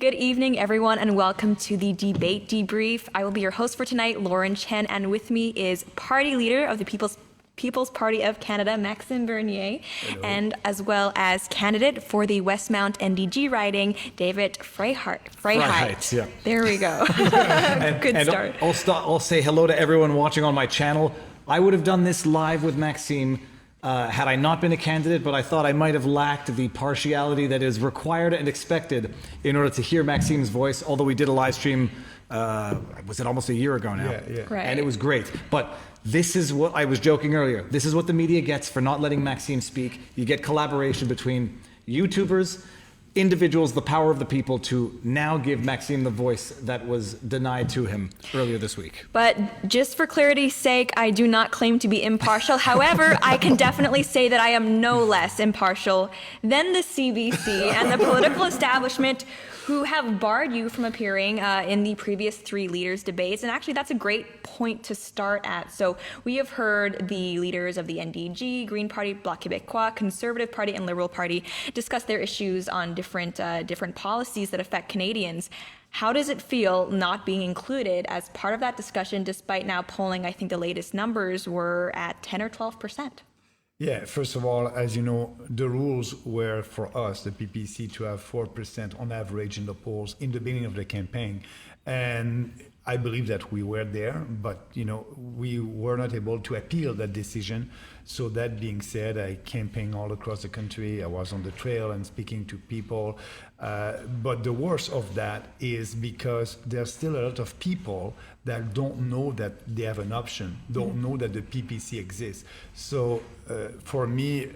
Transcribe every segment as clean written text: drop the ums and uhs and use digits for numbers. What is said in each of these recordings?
Good evening, everyone, and welcome to the Debate Debrief. I will be your host for tonight, Lauren Chen, and with me is party leader of the People's Party of Canada, Maxime Bernier, Hello. and as well as candidate for the Westmount NDG riding, David Freyheit. Yeah. There we go. Good start. I'll say hello to everyone watching on my channel. I would have done this live with Maxime had I not been a candidate, but I thought I might have lacked the partiality that is required and expected in order to hear Maxime's voice, although we did a live stream, was it almost a year ago now? Yeah. Right. And it was great. But this is what I was joking earlier. This is what the media gets for not letting Maxime speak. You get collaboration between YouTubers, individuals, the power of the people, to now give Maxime the voice that was denied to him earlier this week. But just for clarity's sake, I do not claim to be impartial. However, I can definitely say that I am no less impartial than the CBC and the political establishment who have barred you from appearing in the previous three leaders' debates. And actually, that's a great point to start at. So we have heard the leaders of the NDG, Green Party, Bloc Québécois, Conservative Party, and Liberal Party discuss their issues on different policies that affect Canadians. How does it feel not being included as part of that discussion, despite now polling, I think the latest numbers were at 10 or 12%? Yeah, first of all, as you know, the rules were for us, the PPC, to have 4% on average in the polls in the beginning of the campaign. And I believe that we were there, but we were not able to appeal that decision. So that being said, I campaigned all across the country. I was on the trail and speaking to people. But the worst of that is because there's still a lot of people that don't know that they have an option, don't know that the PPC exists. So for me,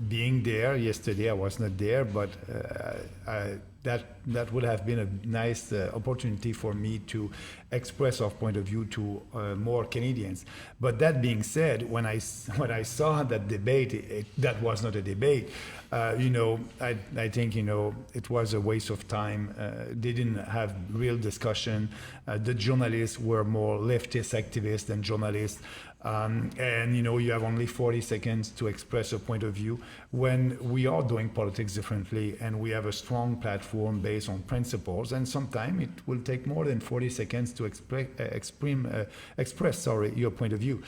being there yesterday, I was not there, but that would have been a nice opportunity for me to express our point of view to more Canadians. But that being said, when I saw that debate, that was not a debate. I think it was a waste of time. They didn't have real discussion. The journalists were more leftist activists than journalists. And you have only 40 seconds to express a point of view when we are doing politics differently and we have a strong platform based on principles, and sometimes it will take more than 40 seconds to express your point of view.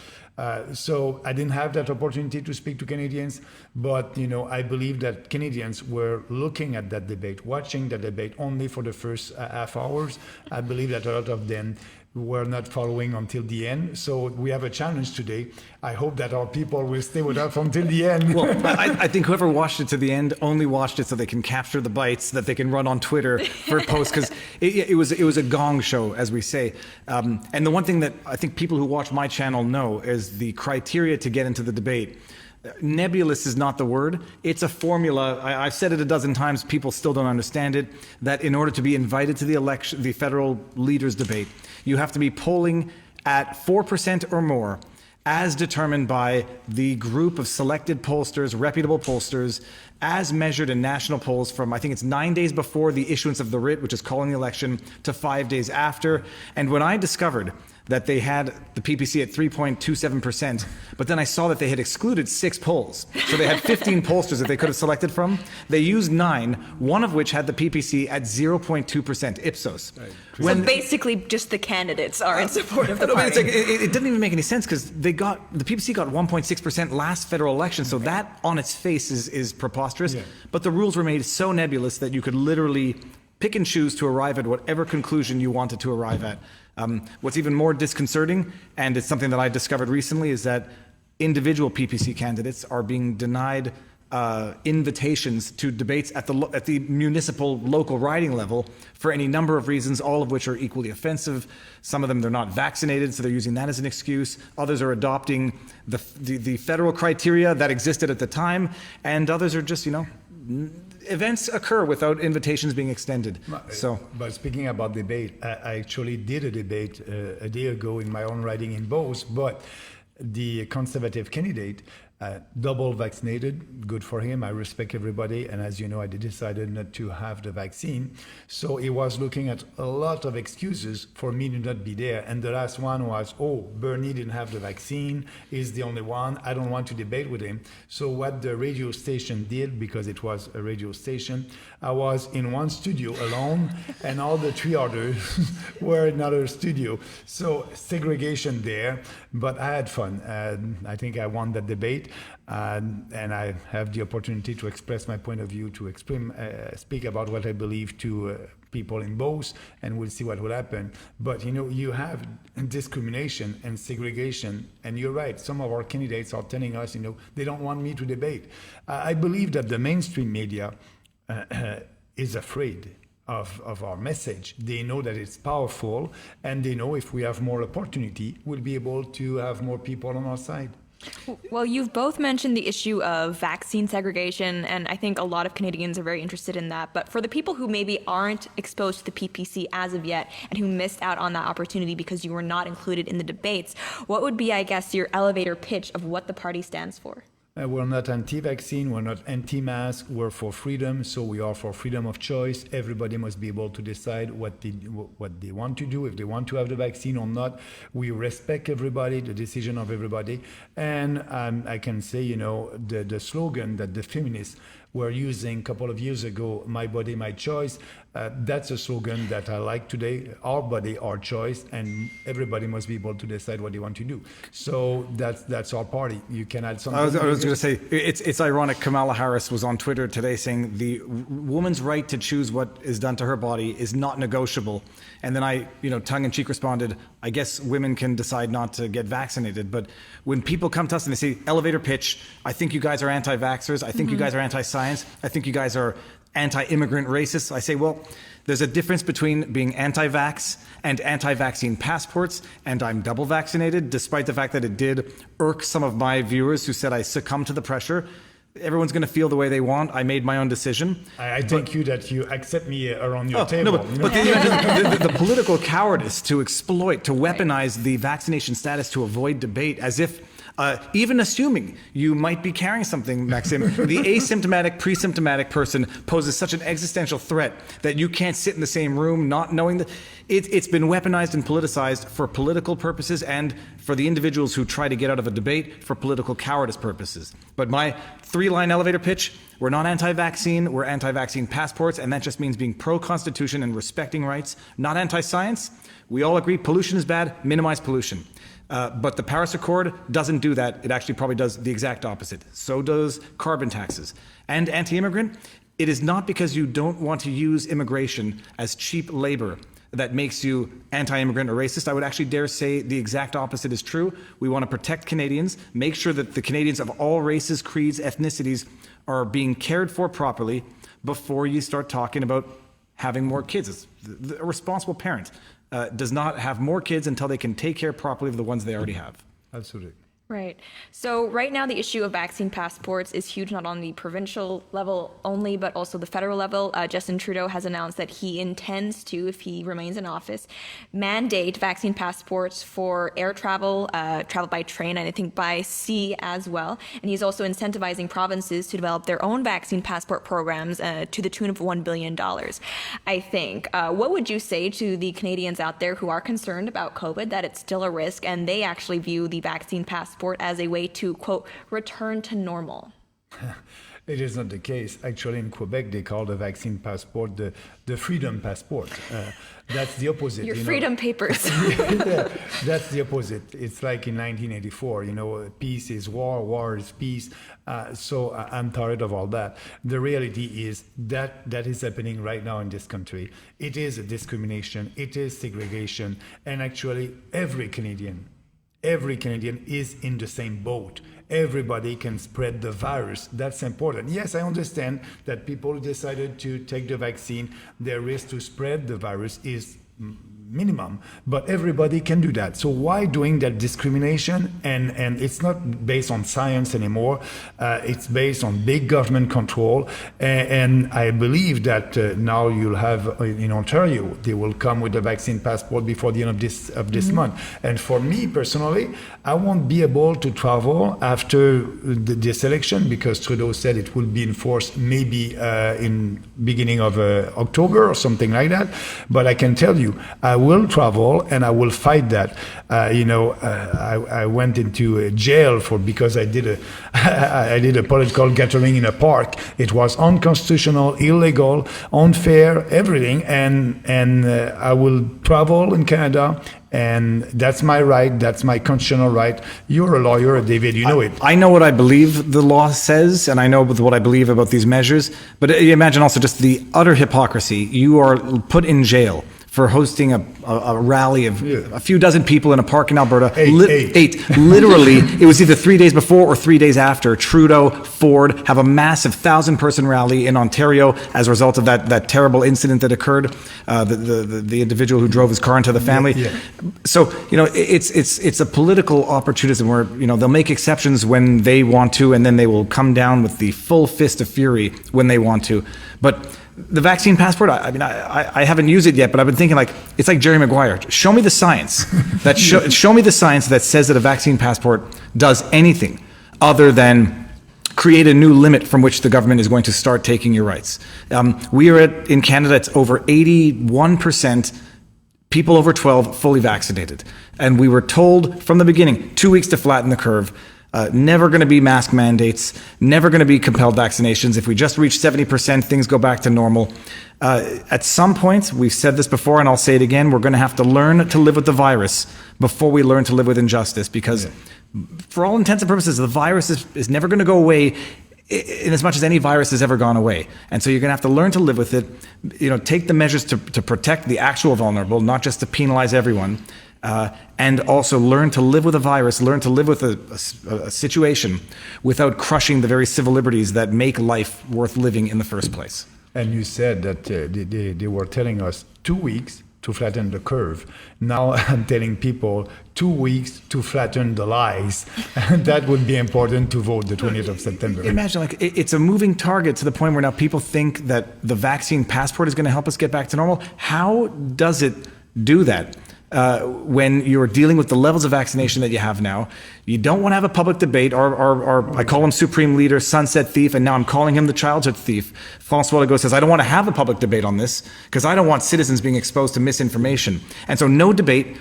So I didn't have that opportunity to speak to Canadians, but I believe that Canadians were looking at that debate, watching the debate only for the first half hours. I believe that a lot of them were not following until the end. So we have a challenge today. I hope that our people will stay with us until the end. Well, I think whoever watched it to the end only watched it so they can capture the bites that they can run on Twitter for posts, because it was a gong show, as we say. And the one thing that I think people who watch my channel know is the criteria to get into the debate. Nebulous is not the word. It's a formula. I've said it a dozen times. People still don't understand it. That in order to be invited to the federal leaders debate, you have to be polling at 4% or more, as determined by the group of selected pollsters, reputable pollsters, as measured in national polls from, I think it's 9 days before the issuance of the writ, which is calling the election, to 5 days after. And when I discovered that they had the PPC at 3.27%, but then I saw that they had excluded 6 polls. So they had 15 pollsters that they could have selected from. They used 9, one of which had the PPC at 0.2% ipsos. Right. So basically just the candidates are in support of the party. It didn't even make any sense, because the PPC got 1.6% last federal election, so that on its face is preposterous. Yeah. But the rules were made so nebulous that you could literally pick and choose to arrive at whatever conclusion you wanted to arrive at. What's even more disconcerting, and it's something that I discovered recently, is that individual PPC candidates are being denied invitations to debates at the municipal local riding level for any number of reasons, all of which are equally offensive. Some of them, they're not vaccinated, so they're using that as an excuse. Others are adopting the federal criteria that existed at the time, and others are just, events occur without invitations being extended. But speaking about debate, I actually did a debate a day ago in my own riding in Beauce, but the Conservative candidate double vaccinated, good for him. I respect everybody. And as you know, I decided not to have the vaccine. So he was looking at a lot of excuses for me to not be there. And the last one was, oh, Bernie didn't have the vaccine. He's the only one. I don't want to debate with him. So what the radio station did, because it was a radio station, I was in one studio alone and all the three others were in another studio. So segregation there, but I had fun. I think I won that debate. And I have the opportunity to express my point of view, to speak about what I believe to people in both, and we'll see what will happen. But you have discrimination and segregation, and you're right. Some of our candidates are telling us, they don't want me to debate. I believe that the mainstream media is afraid of our message. They know that it's powerful, and they know if we have more opportunity, we'll be able to have more people on our side. Well, you've both mentioned the issue of vaccine segregation, and I think a lot of Canadians are very interested in that. But for the people who maybe aren't exposed to the PPC as of yet and who missed out on that opportunity because you were not included in the debates, what would be, I guess, your elevator pitch of what the party stands for? We're not anti-vaccine, we're not anti-mask, we're for freedom, so we are for freedom of choice. Everybody must be able to decide what they want to do, if they want to have the vaccine or not. We respect everybody, the decision of everybody. And I can say, the slogan that the feminists were using a couple of years ago, my body, my choice, that's a slogan that I like today. Our body, our choice, and everybody must be able to decide what they want to do. So that's our party. You can add something. I was going to say, it's ironic. Kamala Harris was on Twitter today saying the woman's right to choose what is done to her body is not negotiable. And then I, tongue-in-cheek responded, I guess women can decide not to get vaccinated. But when people come to us and they say, elevator pitch, I think you guys are anti-vaxxers, I think you guys are anti-science, I think you guys are anti-immigrant racists. I say, well, there's a difference between being anti-vax and anti-vaccine passports, and I'm double vaccinated, despite the fact that it did irk some of my viewers who said I succumbed to the pressure. Everyone's going to feel the way they want. I made my own decision. I thank you that you accept me around your table. No, but the political cowardice to exploit, to weaponize the vaccination status to avoid debate, as if even assuming you might be carrying something, Maxime, the asymptomatic, pre-symptomatic person poses such an existential threat that you can't sit in the same room not knowing that it's been weaponized and politicized for political purposes and for the individuals who try to get out of a debate for political cowardice purposes. But my three-line elevator pitch, we're not anti-vaccine, we're anti-vaccine passports, and that just means being pro-constitution and respecting rights, not anti-science. We all agree pollution is bad, minimize pollution. But the Paris Accord doesn't do that. It actually probably does the exact opposite. So does carbon taxes. And anti-immigrant, it is not because you don't want to use immigration as cheap labor that makes you anti-immigrant or racist. I would actually dare say the exact opposite is true. We want to protect Canadians, make sure that the Canadians of all races, creeds, ethnicities are being cared for properly before you start talking about having more kids. A responsible parent does not have more kids until they can take care properly of the ones they already have. Absolutely. Right. So right now the issue of vaccine passports is huge, not on the provincial level only, but also the federal level. Justin Trudeau has announced that he intends to, if he remains in office, mandate vaccine passports for air travel, travel by train, and I think by sea as well. And he's also incentivizing provinces to develop their own vaccine passport programs to the tune of $1 billion, I think. What would you say to the Canadians out there who are concerned about COVID, that it's still a risk, and they actually view the vaccine passport as a way to, quote, return to normal? It is not the case. Actually, in Quebec, they call the vaccine passport the freedom passport. That's the opposite. Your freedom papers. Yeah, that's the opposite. It's like in 1984, peace is war, war is peace. So I'm tired of all that. The reality is that is happening right now in this country. It is a discrimination. It is segregation. And actually, every Canadian is in the same boat. Everybody can spread the virus. That's important. Yes, I understand that people who decided to take the vaccine, their risk to spread the virus is minimum, but everybody can do that. So why doing that discrimination? And it's not based on science anymore. It's based on big government control. And I believe that now you'll have in Ontario, they will come with the vaccine passport before the end of this month. And for me personally, I won't be able to travel after this election because Trudeau said it will be enforced maybe in beginning of October or something like that. But I can tell you, I will travel and I will fight that. I went into jail because I did a political gathering in a park. It was unconstitutional, illegal, unfair, everything. And I will travel in Canada. And that's my right. That's my constitutional right. You're a lawyer, David. You know it. I know what I believe the law says, and I know what I believe about these measures. But imagine also just the utter hypocrisy. You are put in jail for hosting a rally of a few dozen people in a park in Alberta. Eight. Literally, it was either 3 days before or 3 days after Trudeau, Ford have a massive 1,000-person rally in Ontario as a result of that terrible incident that occurred, the individual who drove his car into the family. So, it's a political opportunism where, they'll make exceptions when they want to, and then they will come down with the full fist of fury when they want to. But the vaccine passport, I haven't used it yet, but I've been thinking it's like Jerry Maguire. Show me the science show me the science that says that a vaccine passport does anything other than create a new limit from which the government is going to start taking your rights. We are in Canada, it's over 81% people over 12 fully vaccinated. And we were told from the beginning, 2 weeks to flatten the curve. Never going to be mask mandates, never going to be compelled vaccinations. If we just reach 70%, things go back to normal. At some point, we've said this before and I'll say it again, we're going to have to learn to live with the virus before we learn to live with injustice, because for all intents and purposes, the virus is never going to go away in as much as any virus has ever gone away. And so you're going to have to learn to live with it, take the measures to protect the actual vulnerable, not just to penalize everyone. And also learn to live with a virus, learn to live with a situation without crushing the very civil liberties that make life worth living in the first place. And you said that they were telling us 2 weeks to flatten the curve. Now I'm telling people 2 weeks to flatten the lies. And that would be important to vote the 20th of September. Imagine, it's a moving target to the point where now people think that the vaccine passport is going to help us get back to normal. How does it do that? When you're dealing with the levels of vaccination that you have now, you don't want to have a public debate. Or I call him Supreme Leader, Sunset Thief, and now I'm calling him the Childhood Thief. François Legault says, I don't want to have a public debate on this because I don't want citizens being exposed to misinformation. And so no debate,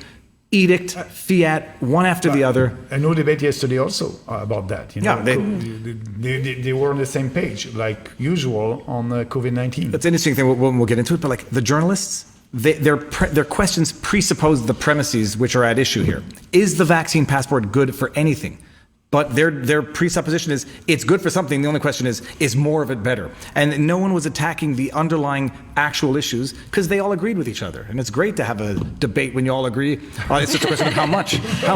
edict, fiat, one after the other. And no debate yesterday also about that. They were on the same page, like usual on COVID-19. That's an interesting thing. We'll get into it. But the journalists, their questions presuppose the premises which are at issue here. Is the vaccine passport good for anything? But their presupposition is it's good for something. The only question is more of it better? And no one was attacking the underlying actual issues because they all agreed with each other. And it's great to have a debate when you all agree. It's just a question of how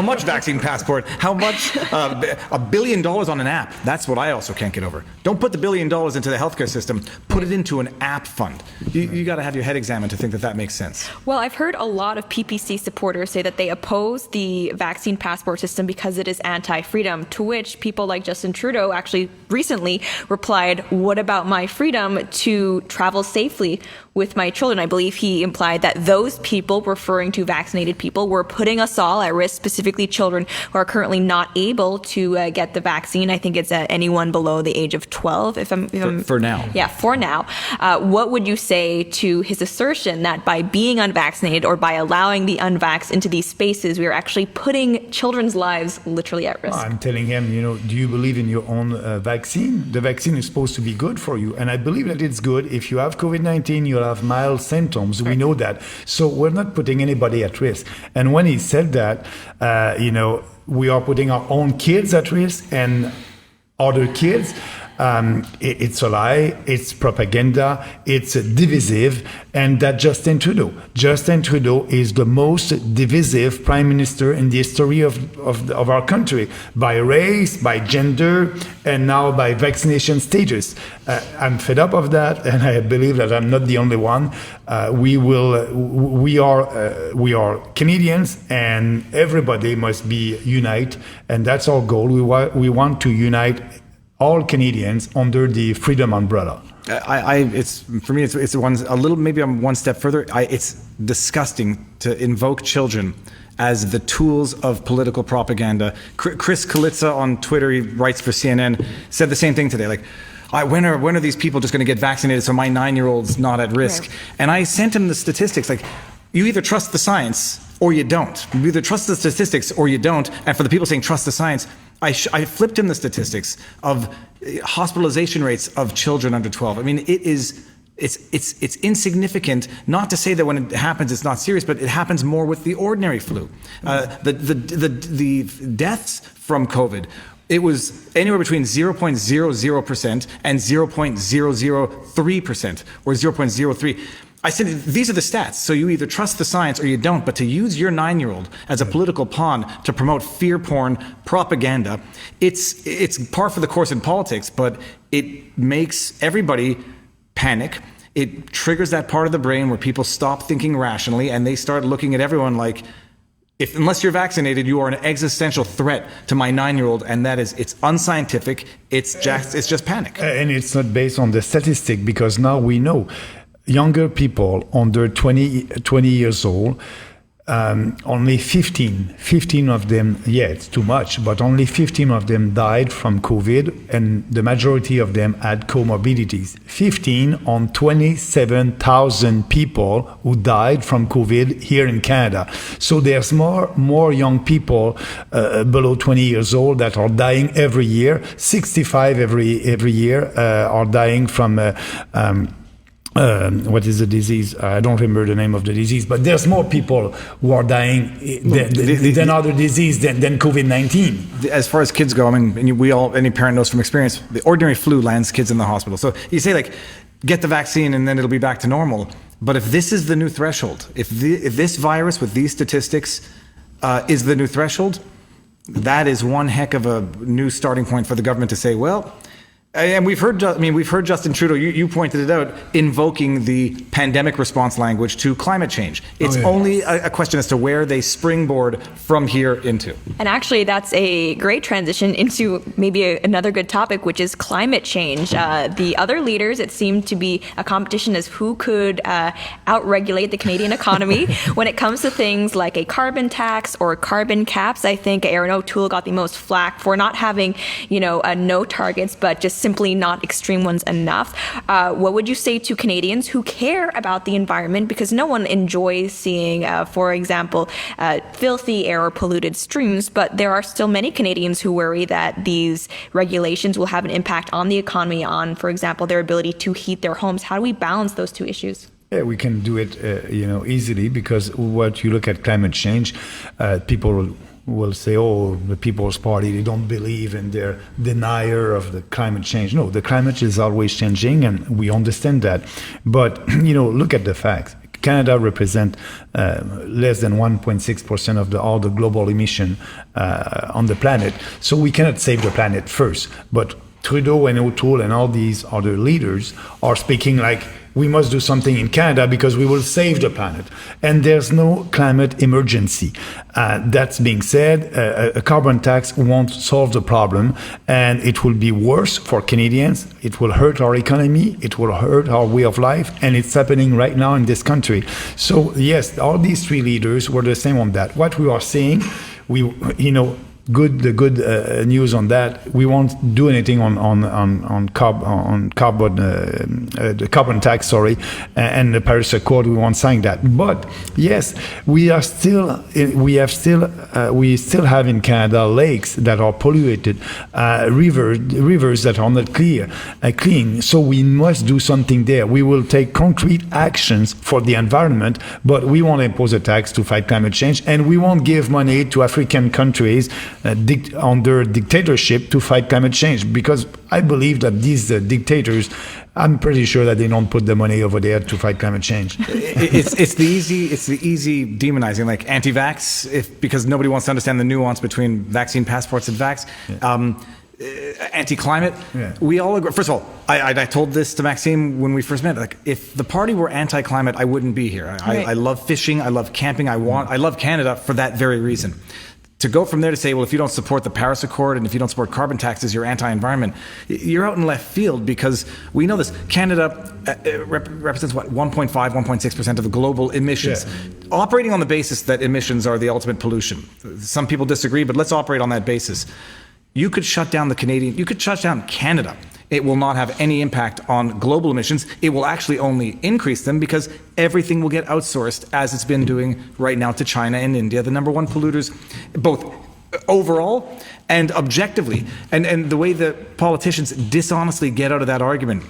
much vaccine passport, how much, $1 billion on an app. That's what I also can't get over. Don't put the $1 billion into the healthcare system. Put it into an app fund. You got to have your head examined to think that makes sense. Well, I've heard a lot of PPC supporters say that they oppose the vaccine passport system because it is anti-freedom, to which people like Justin Trudeau actually recently replied, what about my freedom to travel safely with my children? I believe he implied that those people, referring to vaccinated people, were putting us all at risk, specifically children who are currently not able to get the vaccine. I think it's anyone below the age of 12, for now. Yeah, for now. What would you say to his assertion that by being unvaccinated or by allowing the unvaxxed into these spaces, we are actually putting children's lives literally at risk? I'm telling him, do you believe in your own vaccine? The vaccine is supposed to be good for you. And I believe that it's good. If you have COVID-19, you'll have mild symptoms. We know that. So we're not putting anybody at risk. And when he said that, we are putting our own kids at risk and other kids. It's a lie, it's propaganda, it's divisive, and that Justin Trudeau is the most divisive prime minister in the history of our country, by race, by gender, and now by vaccination status. I'm fed up of that, and I believe that I'm not the only one. We are Canadians, and everybody must be unite, and that's our goal. We want to unite all Canadians under the freedom umbrella. It's for me. It's a little. Maybe I'm one step further. It's disgusting to invoke children as the tools of political propaganda. Chris Kalitza on Twitter, he writes for CNN, said the same thing today. Like, when are these people just going to get vaccinated so my 9-year-old's not at risk? Right. And I sent him the statistics. Like, you either trust the science or you don't. You either trust the statistics or you don't. And for the people saying trust the science, I flipped him the statistics of hospitalization rates of children under 12. I mean, it's insignificant. Not to say that when it happens, it's not serious, but it happens more with the ordinary flu. The deaths from COVID, it was anywhere between 0.00% and 0.003% or 0.03. I said, these are the stats. So you either trust the science or you don't. But to use your 9-year-old as a political pawn to promote fear porn propaganda, it's par for the course in politics, but it makes everybody panic. It triggers that part of the brain where people stop thinking rationally and they start looking at everyone like, unless you're vaccinated, you are an existential threat to my 9-year-old, and it's unscientific. It's just panic. And it's not based on the statistic, because now we know younger people under 20 years old, only 15 of them, it's too much, but only 15 of them died from COVID, and the majority of them had comorbidities. 15 on 27,000 people who died from COVID here in Canada. So there's more young people below 20 years old that are dying every year. 65 every year are dying from what is the disease? I don't remember the name of the disease, but there's more people who are dying than other disease than COVID-19. As far as kids go, I mean, any parent knows from experience, the ordinary flu lands kids in the hospital. So you say, like, get the vaccine and then it'll be back to normal. But if this is the new threshold, if this virus with these statistics is the new threshold, that is one heck of a new starting point for the government to say, well. And we've heard Justin Trudeau, you pointed it out, invoking the pandemic response language to climate change. It's only a question as to where they springboard from here into. And actually, that's a great transition into maybe another good topic, which is climate change. The other leaders, it seemed to be a competition as who could outregulate the Canadian economy. When it comes to things like a carbon tax or carbon caps, I think Erin O'Toole got the most flack for not having, no targets, but just simply not extreme ones enough. What would you say to Canadians who care about the environment? Because no one enjoys seeing, for example, filthy air or polluted streams, but there are still many Canadians who worry that these regulations will have an impact on the economy, on, for example, their ability to heat their homes. How do we balance those two issues? Yeah, we can do it, easily, because what you look at climate change, people will say, oh, the People's Party, they don't believe in their denier of the climate change. No, the climate is always changing, and we understand that. But, look at the facts. Canada represents less than 1.6% of all the global emission on the planet. So we cannot save the planet first. But Trudeau and O'Toole and all these other leaders are speaking like, we must do something in Canada because we will save the planet. And there's no climate emergency. That's being said, a carbon tax won't solve the problem, and it will be worse for Canadians. It will hurt our economy. It will hurt our way of life. And it's happening right now in this country. So yes, all these three leaders were the same on that. What we are saying, the good news on that, we won't do anything on carbon, the carbon tax, and the Paris Accord. We won't sign that. But yes, we still have in Canada lakes that are polluted, rivers that are not clean. So we must do something there. We will take concrete actions for the environment, but we won't impose a tax to fight climate change, and we won't give money to African countries under dictatorship to fight climate change. Because I believe that these dictators, I'm pretty sure that they don't put the money over there to fight climate change. It's the easy demonizing, like anti-vax, because nobody wants to understand the nuance between vaccine passports and vax. Yeah. Anti-climate. Yeah. We all agree. First of all, I told this to Maxime when we first met. Like, if the party were anti-climate, I wouldn't be here. I love fishing. I love camping. I love Canada for that very reason. To go from there to say, well, if you don't support the Paris Accord and if you don't support carbon taxes, you're anti-environment, you're out in left field, because we know this. Canada represents, what, 1.5, 1.6% of the global emissions. Yeah. Operating on the basis that emissions are the ultimate pollution. Some people disagree, but let's operate on that basis. You could shut down Canada. It will not have any impact on global emissions. It will actually only increase them, because everything will get outsourced, as it's been doing right now, to China and India, the number one polluters, both overall and objectively. And the way that politicians dishonestly get out of that argument,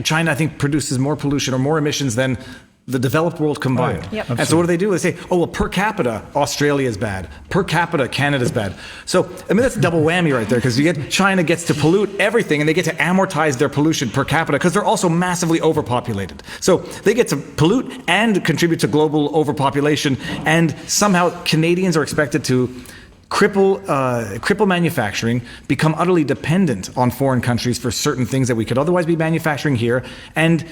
China, I think, produces more pollution or more emissions than the developed world combined. Oh, yeah. Yep. And so what do? They say, oh, well, per capita, Australia is bad. Per capita, Canada's bad. So, I mean, that's a double whammy right there, because China gets to pollute everything, and they get to amortize their pollution per capita, because they're also massively overpopulated. So they get to pollute and contribute to global overpopulation, and somehow Canadians are expected to cripple manufacturing, become utterly dependent on foreign countries for certain things that we could otherwise be manufacturing here, and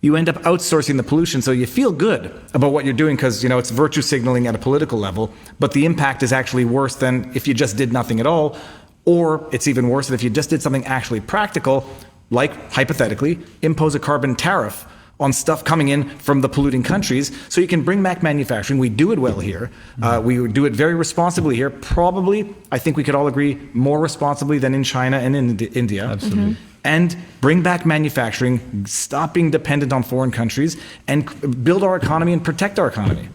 you end up outsourcing the pollution. So you feel good about what you're doing, because, it's virtue signaling at a political level, but the impact is actually worse than if you just did nothing at all, or it's even worse than if you just did something actually practical, like, hypothetically, impose a carbon tariff on stuff coming in from the polluting countries, so you can bring back manufacturing. We do it well here. We do it very responsibly here. Probably, I think we could all agree, more responsibly than in China and in India. Absolutely. Mm-hmm. And bring back manufacturing, stop being dependent on foreign countries, and build our economy and protect our economy.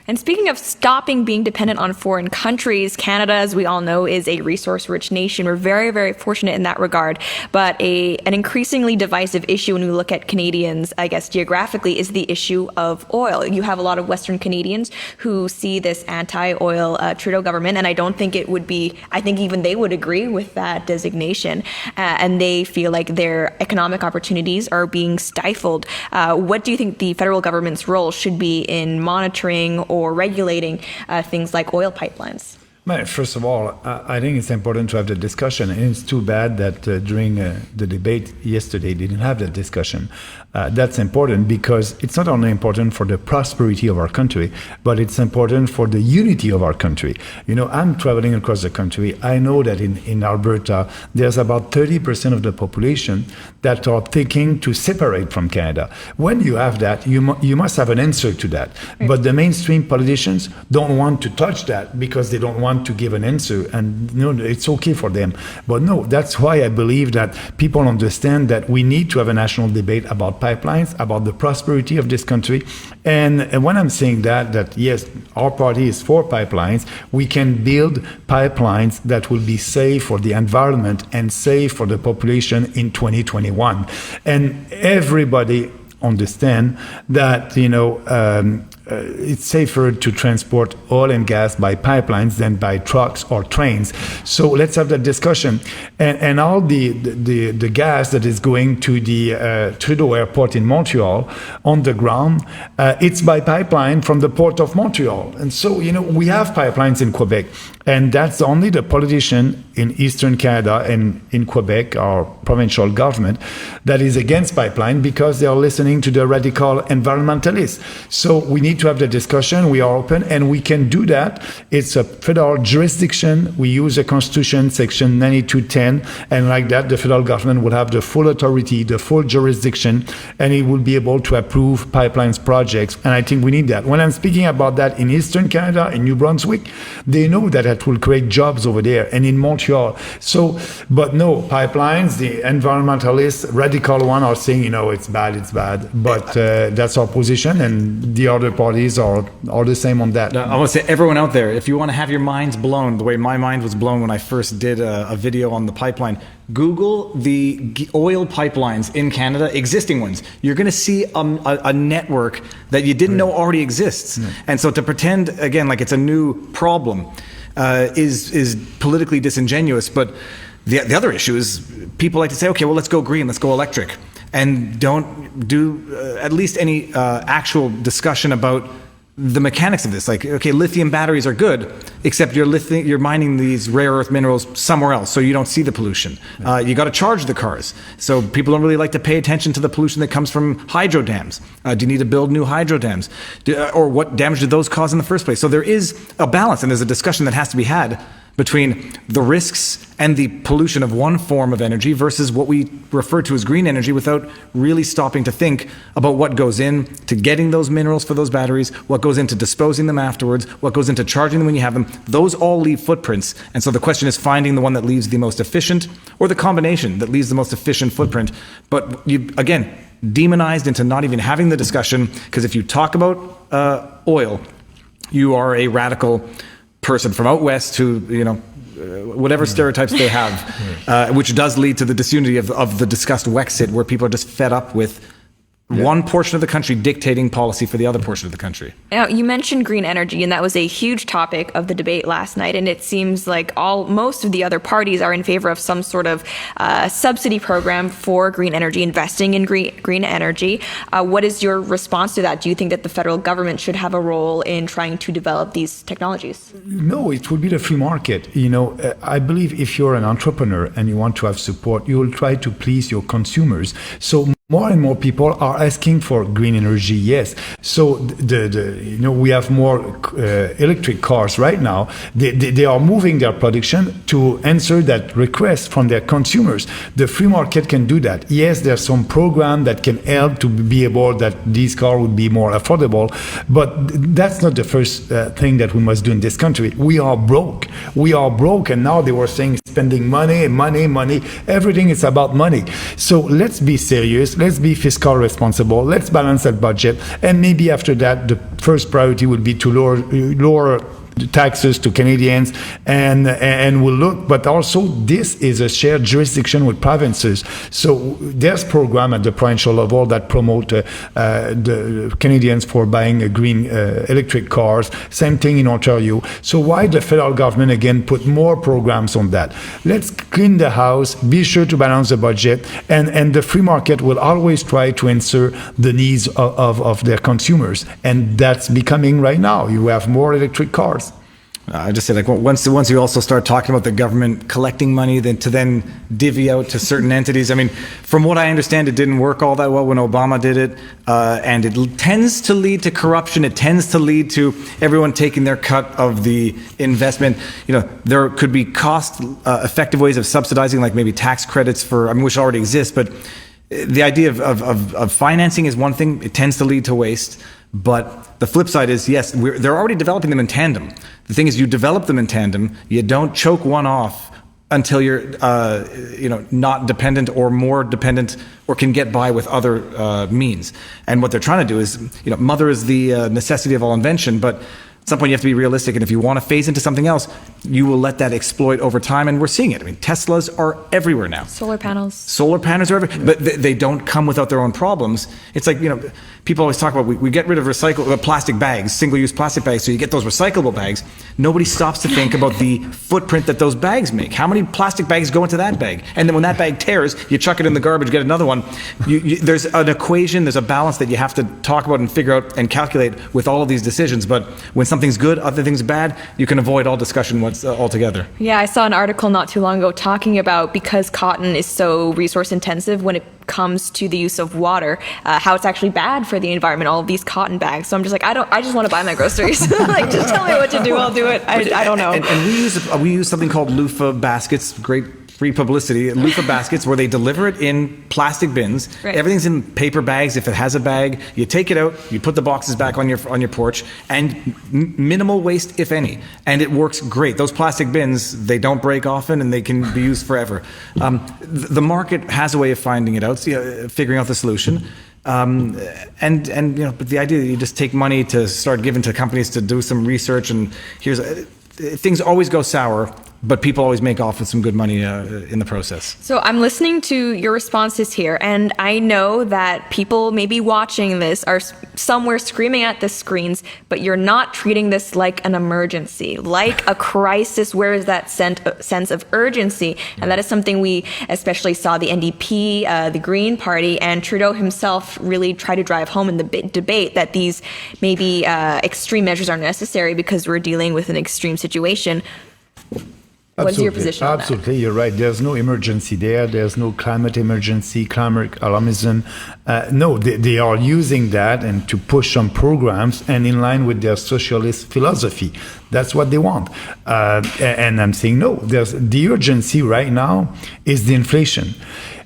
And speaking of stopping being dependent on foreign countries, Canada, as we all know, is a resource-rich nation. We're very, very fortunate in that regard. But an increasingly divisive issue when we look at Canadians, I guess, geographically, is the issue of oil. You have a lot of Western Canadians who see this anti-oil Trudeau government, and I don't think it would be, I think even they would agree with that designation. And they feel like their economic opportunities are being stifled. What do you think the federal government's role should be in monitoring or regulating things like oil pipelines? Well, first of all, I think it's important to have the discussion, and it's too bad that during the debate yesterday they didn't have that discussion. That's important because it's not only important for the prosperity of our country, but it's important for the unity of our country. I'm traveling across the country. I know that in Alberta, there's about 30% of the population that are thinking to separate from Canada. When you have that, you must have an answer to that. Right. But the mainstream politicians don't want to touch that because they don't want to give an answer, and it's okay for them. But no, that's why I believe that people understand that we need to have a national debate about pipelines, about the prosperity of this country. And when I'm saying that yes, our party is for pipelines, we can build pipelines that will be safe for the environment and safe for the population in 2021. And everybody understand that it's safer to transport oil and gas by pipelines than by trucks or trains. So let's have that discussion. And all the gas that is going to the Trudeau Airport in Montreal on the ground, it's by pipeline from the port of Montreal. And so, we have pipelines in Quebec. And that's only the politician in Eastern Canada and in Quebec, our provincial government, that is against pipeline because they are listening to the radical environmentalists. So we need to have the discussion. We are open, and we can do that. It's a federal jurisdiction. We use the Constitution, Section 9210, and like that, the federal government will have the full authority, the full jurisdiction, and it will be able to approve pipelines projects. And I think we need that. When I'm speaking about that in Eastern Canada, in New Brunswick, they know that will create jobs over there, and in Montreal. So, but no, pipelines, the environmentalists, radical one, are saying, it's bad. But that's our position, and the other parties are the same on that. I want to say, everyone out there, if you want to have your minds blown the way my mind was blown when I first did a video on the pipeline, Google the oil pipelines in Canada, existing ones. You're going to see a network that you didn't know already exists. And so to pretend, again, like it's a new problem, is politically disingenuous. But the other issue is people like to say, okay, well, let's go green, let's go electric, and don't do at least any actual discussion about the mechanics of this. Like, okay, lithium batteries are good, except you're mining these rare earth minerals somewhere else, so you don't see the pollution. You got to charge the cars, so people don't really like to pay attention to the pollution that comes from hydro dams. Do you need to build new hydro dams, or what damage did those cause in the first place? So there is a balance, and there's a discussion that has to be had between the risks and the pollution of one form of energy versus what we refer to as green energy, without really stopping to think about what goes in to getting those minerals for those batteries, what goes into disposing them afterwards, what goes into charging them when you have them. Those all leave footprints. And so the question is finding the one that leaves the most efficient, or the combination that leaves the most efficient footprint. But you, again, demonized into not even having the discussion, because if you talk about oil, you are a radical person from out west who, whatever stereotypes they have, which does lead to the disunity of the discussed Wexit, where people are just fed up with one portion of the country dictating policy for the other portion of the country. Now, you mentioned green energy, and that was a huge topic of the debate last night. And it seems like most of the other parties are in favor of some sort of subsidy program for green energy, investing in green energy. What is your response to that? Do you think that the federal government should have a role in trying to develop these technologies? No, it would be the free market. I believe if you're an entrepreneur and you want to have support, you will try to please your consumers. So more and more people are asking for green energy, yes. So we have more electric cars right now. They are moving their production to answer that request from their consumers. The free market can do that. Yes, there's some program that can help to be able that these cars would be more affordable, but that's not the first thing that we must do in this country. We are broke. We are broke, and now they were saying spending money. Everything is about money. So let's be serious. Let's be fiscal responsible. Let's balance that budget. And maybe after that, the first priority would be to lower taxes to Canadians, and we'll look. But also, this is a shared jurisdiction with provinces. So there's program at the provincial level that promote the Canadians for buying a green electric cars. Same thing in Ontario. So why the federal government again put more programs on that? Let's clean the house. Be sure to balance the budget, and the free market will always try to answer the needs of their consumers, and that's becoming right now. You have more electric cars. I just say, like, once you also start talking about the government collecting money, then divvy out to certain entities. I mean, from what I understand, it didn't work all that well when Obama did it, and it tends to lead to corruption. It tends to lead to everyone taking their cut of the investment. There could be cost-effective ways of subsidizing, like maybe tax credits which already exist, but the idea of financing is one thing. It tends to lead to waste. But the flip side is, yes, they're already developing them in tandem. The thing is, you develop them in tandem. You don't choke one off until you're, not dependent or more dependent, or can get by with other means. And what they're trying to do is, mother is the necessity of all invention, but at some point you have to be realistic, and if you want to phase into something else, you will let that exploit over time, and we're seeing it. I mean, Teslas are everywhere now. Solar panels are everywhere, but they don't come without their own problems. It's like, people always talk about, we get rid of plastic bags, single-use plastic bags, so you get those recyclable bags. Nobody stops to think about the footprint that those bags make. How many plastic bags go into that bag? And then when that bag tears, you chuck it in the garbage, get another one. There's an equation, there's a balance that you have to talk about and figure out and calculate with all of these decisions. But when something's good, other things bad, you can avoid all discussion altogether. Yeah, I saw an article not too long ago talking about, because cotton is so resource intensive when it comes to the use of water, how it's actually bad for the environment, all of these cotton bags. So I'm just like, I just want to buy my groceries. Like, just tell me what to do, I'll do it. I don't know. And we use something called loofah baskets, great free publicity, loofah baskets, where they deliver it in plastic bins. Right. Everything's in paper bags. If it has a bag, you take it out, you put the boxes back on your porch, and minimal waste, if any. And it works great. Those plastic bins, they don't break often, and they can be used forever. The market has a way of finding it out, figuring out the solution. But the idea that you just take money to start giving to companies to do some research, and things always go sour but people always make off with some good money in the process. So I'm listening to your responses here, and I know that people maybe watching this are somewhere screaming at the screens, but you're not treating this like an emergency, like a crisis. Where is that sense of urgency? And that is something we especially saw the NDP, the Green Party, and Trudeau himself really try to drive home in the debate that these maybe extreme measures are necessary because we're dealing with an extreme situation. What's your position on that? Absolutely, you're right. There's no emergency there. There's no climate emergency, climate alarmism. No, they are using that and to push some programs and in line with their socialist philosophy. That's what they want. And I'm saying no. The urgency right now is the inflation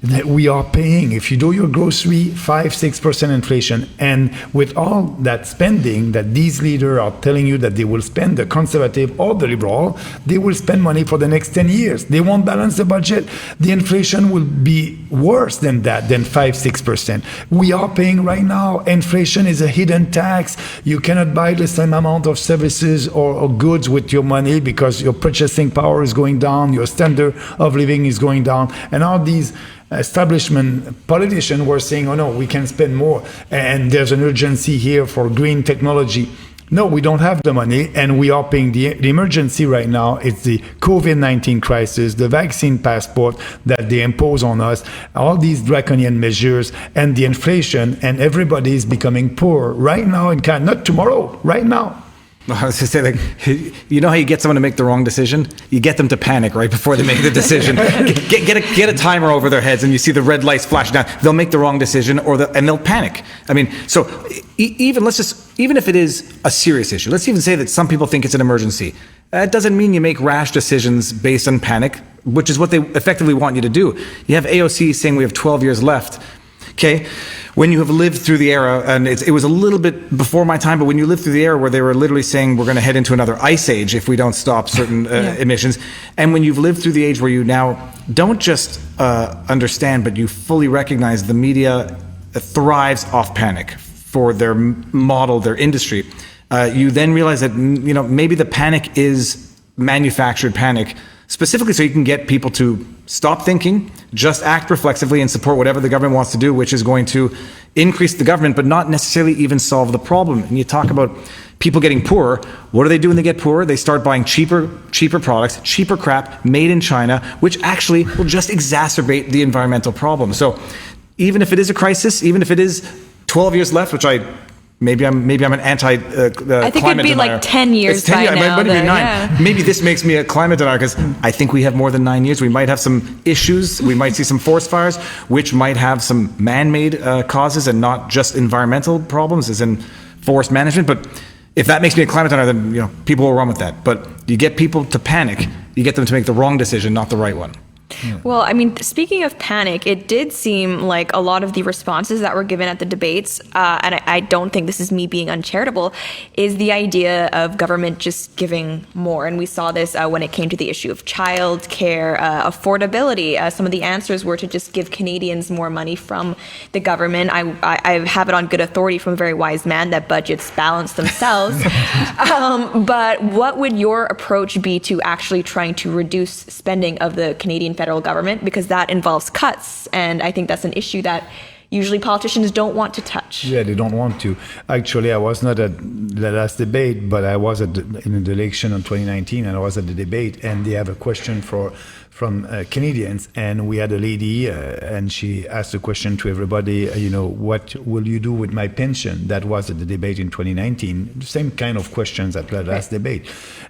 that we are paying. If you do your grocery, 5-6% inflation, and with all that spending that these leaders are telling you that they will spend, the conservative or the liberal, they will spend money for the next 10 years. They won't balance the budget. The inflation will be worse than that, than 5-6%. We are paying right now. Inflation is a hidden tax. You cannot buy the same amount of services or goods with your money because your purchasing power is going down, your standard of living is going down, and all these establishment politicians were saying, oh no, we can spend more and there's an urgency here for green technology. No, we don't have the money, and we are paying the emergency right now. It's the COVID-19 crisis, the vaccine passport that they impose on us, all these draconian measures, and the inflation, and everybody is becoming poor right now in Canada, not tomorrow, right now. I was just saying, you know how you get someone to make the wrong decision? You get them to panic right before they make the decision. Get a timer over their heads, and you see the red lights flashing down. They'll make the wrong decision, and they'll panic. I mean, so even if it is a serious issue, let's even say that some people think it's an emergency. That doesn't mean you make rash decisions based on panic, which is what they effectively want you to do. You have AOC saying we have 12 years left. Okay, when you have lived through the era, and it was a little bit before my time, but when you lived through the era where they were literally saying we're going to head into another ice age if we don't stop certain emissions, and when you've lived through the age where you now don't just understand, but you fully recognize the media thrives off panic for their model, their industry, you then realize that maybe the panic is manufactured panic, specifically so you can get people to stop thinking, just act reflexively and support whatever the government wants to do, which is going to increase the government, but not necessarily even solve the problem. And you talk about people getting poorer. What do they do when they get poorer? They start buying cheaper products, cheaper crap made in China, which actually will just exacerbate the environmental problem. So even if it is a crisis, even if it is 12 years left, which Maybe I'm an anti-climate I think it'd be denier. like 10 years it's 10 by years. now. It might be 9. Yeah. Maybe this makes me a climate denier because I think we have more than 9 years. We might have some issues. We might see some forest fires, which might have some man-made causes and not just environmental problems, as in forest management. But if that makes me a climate denier, then people will run with that. But you get people to panic. You get them to make the wrong decision, not the right one. Yeah. Well, I mean, speaking of panic, it did seem like a lot of the responses that were given at the debates, and I don't think this is me being uncharitable, is the idea of government just giving more. And we saw this when it came to the issue of child care, affordability. Some of the answers were to just give Canadians more money from the government. I have it on good authority from a very wise man that budgets balance themselves. But what would your approach be to actually trying to reduce spending of the Canadian federal government, because that involves cuts, and I think that's an issue that usually politicians don't want to touch. Yeah, they don't want to. Actually, I was not at the last debate, but I was in the election in 2019, and I was at the debate, and they have a question from Canadians, and we had a lady, and she asked a question to everybody, what will you do with my pension? That was at the debate in 2019, the same kind of questions at the last debate.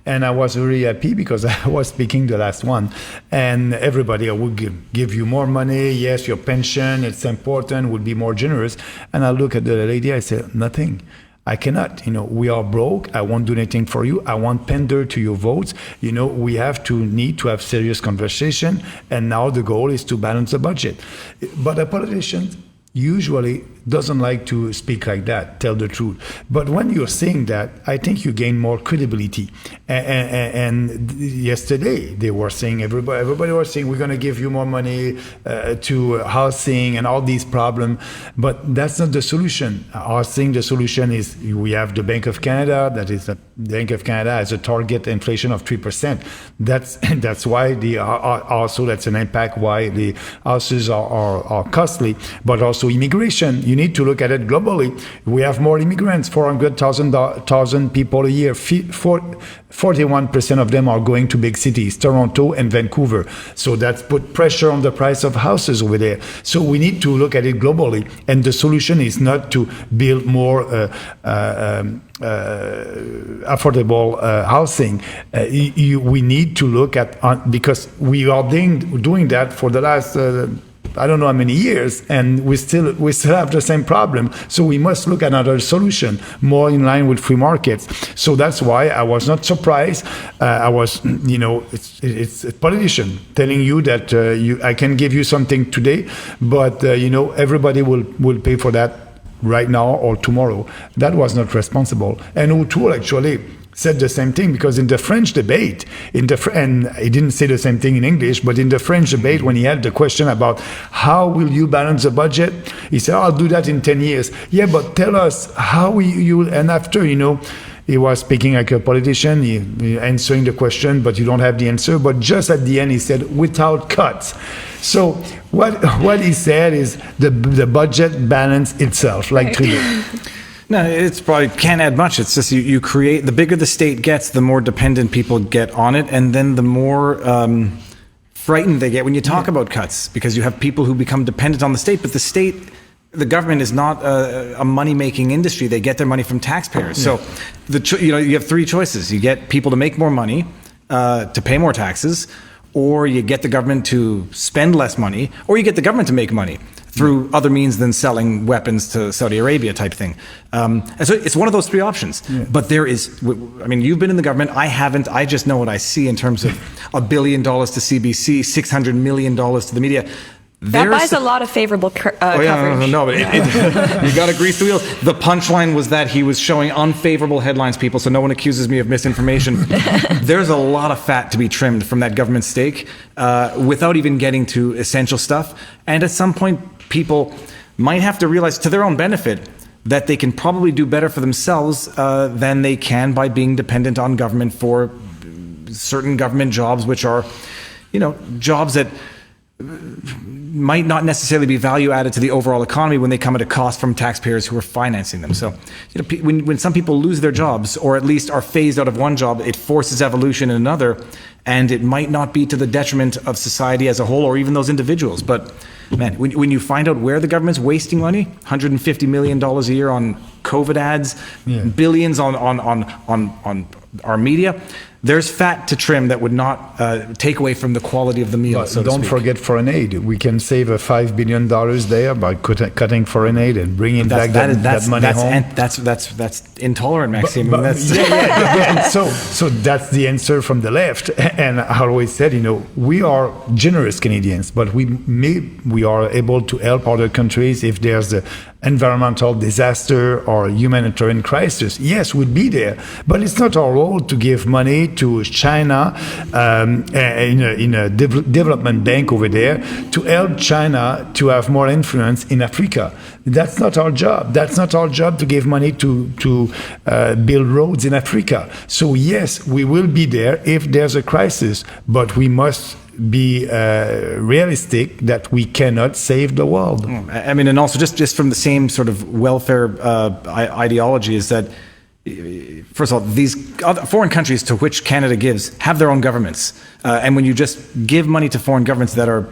And I was really happy because I was speaking the last one, and everybody, I would give you more money, yes, your pension, it's important, would be more generous. And I look at the lady, I say, nothing. I cannot. We are broke. I won't do anything for you. I won't pander to your votes. We need to have serious conversation. And now the goal is to balance the budget. But the politicians, usually doesn't like to speak like that, tell the truth. But when you're saying that, I think you gain more credibility. And yesterday they were saying, everybody was saying, we're going to give you more money to housing and all these problems. But that's not the solution. Housing, the solution is we have the Bank of Canada, that is the Bank of Canada has a target inflation of 3%. That's why also that's an impact why the houses are costly, but also immigration. You need to look at it globally. We have more immigrants, 400,000 people a year. 41% of them are going to big cities, Toronto and Vancouver. So that's put pressure on the price of houses over there. So we need to look at it globally. And the solution is not to build more affordable housing. We need to look at, because we are doing that for the last I don't know how many years, and we still have the same problem. So we must look at another solution, more in line with free markets. So that's why I was not surprised. I was, it's a politician telling you that I can give you something today, but everybody will pay for that right now or tomorrow. That was not responsible. And O'Toole actually said the same thing, because in the French debate, and he didn't say the same thing in English, but in the French debate, when he had the question about how will you balance the budget, he said, I'll do that in 10 years. Yeah, but tell us how you, and after, he was speaking like a politician, he answering the question, but you don't have the answer. But just at the end, he said, without cuts. So what he said is the budget balance itself, like today. No, it's probably can't add much. It's just you create, the bigger the state gets, the more dependent people get on it, and then the more frightened they get when you talk about cuts, because you have people who become dependent on the state. But the government is not a money-making industry. They get their money from taxpayers. So you have three choices. You get people to make more money, to pay more taxes, or you get the government to spend less money, or you get the government to make money through other means than selling weapons to Saudi Arabia type thing. And so it's one of those three options. Yeah. But there is, you've been in the government, I haven't, I just know what I see in terms of $1 billion to CBC, $600 million to the media. That buys a lot of favorable coverage. No, but you got to grease the wheels. The punchline was that he was showing unfavorable headlines, people, so no one accuses me of misinformation. There's a lot of fat to be trimmed from that government steak without even getting to essential stuff. And at some point, people might have to realize, to their own benefit, that they can probably do better for themselves than they can by being dependent on government for certain government jobs, which are, jobs that might not necessarily be value added to the overall economy when they come at a cost from taxpayers who are financing them. So, when some people lose their jobs, or at least are phased out of one job, it forces evolution in another, and it might not be to the detriment of society as a whole, or even those individuals. But man, when you find out where the government's wasting money, $150 million a year on COVID ads, billions on our media, there's fat to trim that would not take away from the quality of the meal. So don't forget foreign aid. We can save $5 billion there by cutting foreign aid and bringing back that money home. That's intolerant, Maxime. So that's the answer from the left. And I always said, we are generous Canadians, but we are able to help other countries if there's a environmental disaster or humanitarian crisis. Yes, we'd be there, but it's not our role to give money to China in a development bank over there to help China to have more influence in Africa. That's not our job. That's not our job to give money to build roads in Africa. So yes, we will be there if there's a crisis, but we must be realistic that we cannot save the world. And also just from the same sort of welfare ideology is that, first of all, these other foreign countries to which Canada gives have their own governments. And when you just give money to foreign governments that are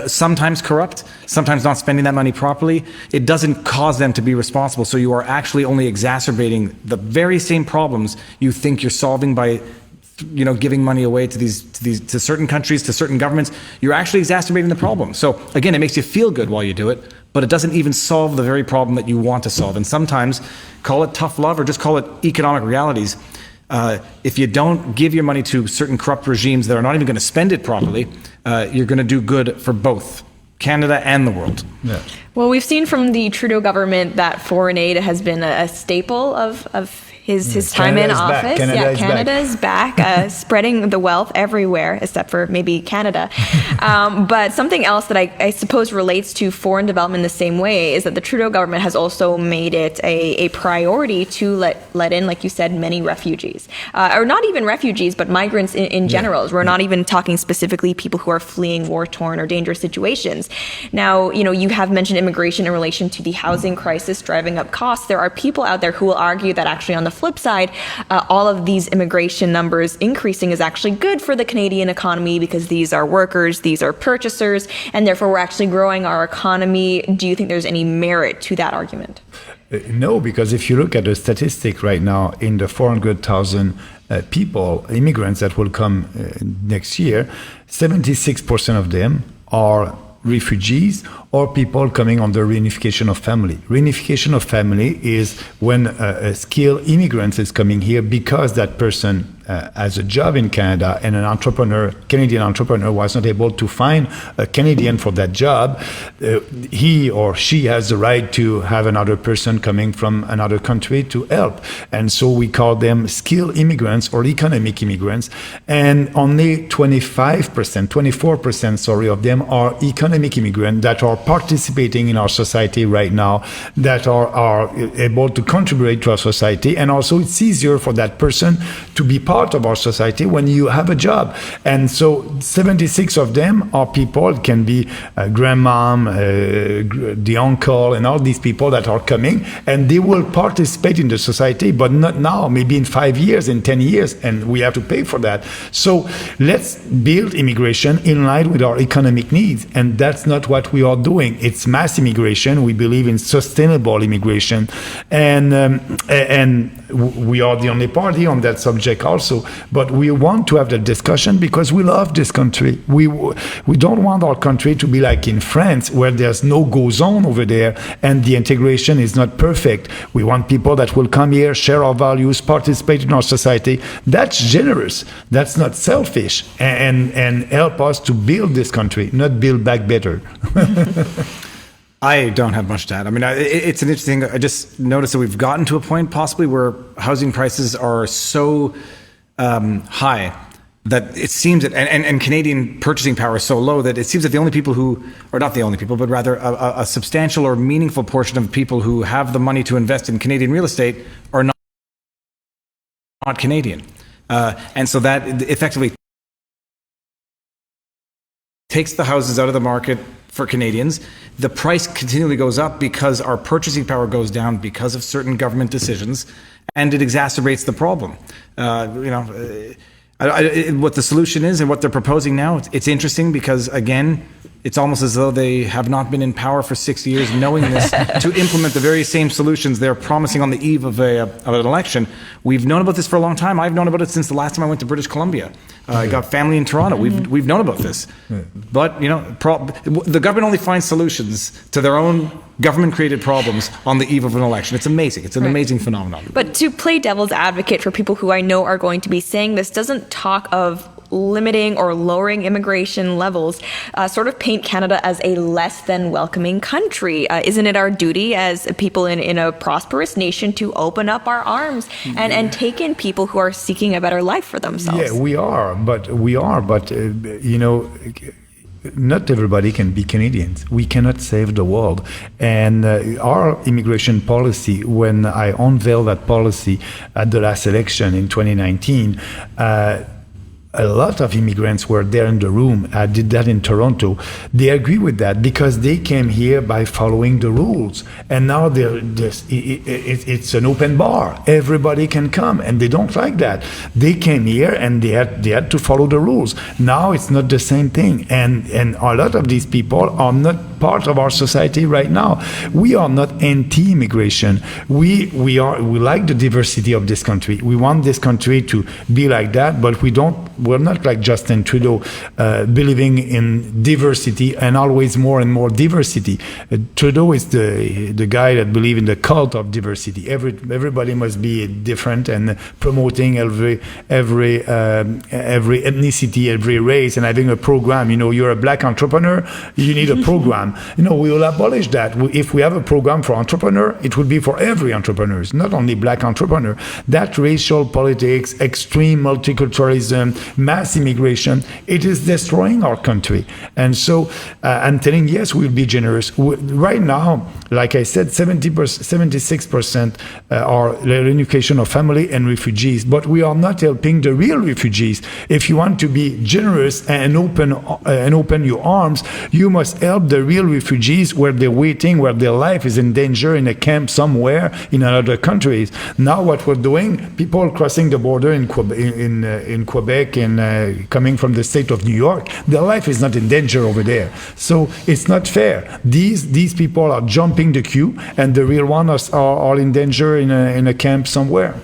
sometimes corrupt, sometimes not spending that money properly, it doesn't cause them to be responsible. So you are actually only exacerbating the very same problems you think you're solving by giving money away to certain countries, to certain governments. You're actually exacerbating the problem. So again, it makes you feel good while you do it, but it doesn't even solve the very problem that you want to solve. And sometimes, call it tough love or just call it economic realities. If you don't give your money to certain corrupt regimes that are not even going to spend it properly, you're going to do good for both Canada and the world. Yeah. Well, we've seen from the Trudeau government that foreign aid has been a staple of his time in Canada is back. office. Canada is back, spreading the wealth everywhere, except for maybe Canada. But something else that I suppose relates to foreign development the same way is that the Trudeau government has also made it a priority to let in, like you said, many refugees. Or not even refugees, but migrants in general. We're not even talking specifically people who are fleeing war-torn or dangerous situations. Now, you have mentioned immigration in relation to the housing crisis driving up costs. There are people out there who will argue that actually on the flip side, all of these immigration numbers increasing is actually good for the Canadian economy because these are workers, these are purchasers, and therefore we're actually growing our economy. Do you think there's any merit to that argument? No, because if you look at the statistic right now, in the 400,000 people, immigrants that will come next year, 76% of them are refugees or people coming under reunification of family. Reunification of family is when a skilled immigrant is coming here because that person has a job in Canada and Canadian entrepreneur was not able to find a Canadian for that job. He or she has the right to have another person coming from another country to help. And so we call them skilled immigrants or economic immigrants. And only 24% of them are economic immigrants that are participating in our society right now, that are able to contribute to our society. And also it's easier for that person to be part of our society when you have a job. And so 76 of them are people, it can be grandmom, the uncle, and all these people that are coming, and they will participate in the society, but not now, maybe in 5 years, in 10 years, and we have to pay for that. So let's build immigration in line with our economic needs, and that's not what we are doing. It's mass immigration. We believe in sustainable immigration, and we are the only party on that subject also. But we want to have that discussion because we love this country. We don't want our country to be like in France, where there's no go zone over there and the integration is not perfect. We want people that will come here, share our values, participate in our society. That's generous. That's not selfish, and help us to build this country, not build back better. I don't have much to add. I mean, it's an interesting. I just noticed that we've gotten to a point possibly where housing prices are so high that it seems that, and Canadian purchasing power is so low that it seems that the only people who, or not the only people, but rather a substantial or meaningful portion of people who have the money to invest in Canadian real estate are not Canadian. And so that effectively takes the houses out of the market for Canadians. The price continually goes up because our purchasing power goes down because of certain government decisions, and it exacerbates the problem. What the solution is and what they're proposing now, it's interesting because, again, it's almost as though they have not been in power for 6 years, knowing this, to implement the very same solutions they're promising on the eve of an election. We've known about this for a long time. I've known about it since the last time I went to British Columbia. I got family in Toronto. We've known about this. But, the government only finds solutions to their own government-created problems on the eve of an election. It's amazing. It's an amazing phenomenon. But to play devil's advocate for people who I know are going to be saying this, doesn't talk of limiting or lowering immigration levels sort of paint Canada as a less than welcoming country? Isn't it our duty as people in a prosperous nation to open up our arms and take in people who are seeking a better life for themselves? Yeah, we are, but not everybody can be Canadians. We cannot save the world. And our immigration policy, when I unveiled that policy at the last election in 2019, a lot of immigrants were there in the room. I did that in Toronto. They agree with that because they came here by following the rules. And now it's an open bar. Everybody can come, and they don't like that. They came here and they had to follow the rules. Now it's not the same thing. And a lot of these people are not part of our society right now. We are not anti-immigration. We like the diversity of this country. We want this country to be like that, but we don't we're not like Justin Trudeau, believing in diversity and always more and more diversity. Trudeau is the guy that believes in the cult of diversity. Everybody must be different, and promoting every ethnicity, every race, and having a program. You're a black entrepreneur, you need a program. We will abolish that. If we have a program for entrepreneur, it would be for every entrepreneur, not only black entrepreneur. That racial politics, extreme multiculturalism, mass immigration, it is destroying our country. And so I'm telling, yes, we'll be generous. Right now, like I said, 76% are relocation of family and refugees, but we are not helping the real refugees. If you want to be generous and open your arms, you must help the real refugees where they're waiting, where their life is in danger in a camp somewhere in another countries. Now what we're doing, people crossing the border in Quebec and coming from the state of New York, their life is not in danger over there. So it's not fair. These people are jumping the queue, and the real ones are in danger in a camp somewhere.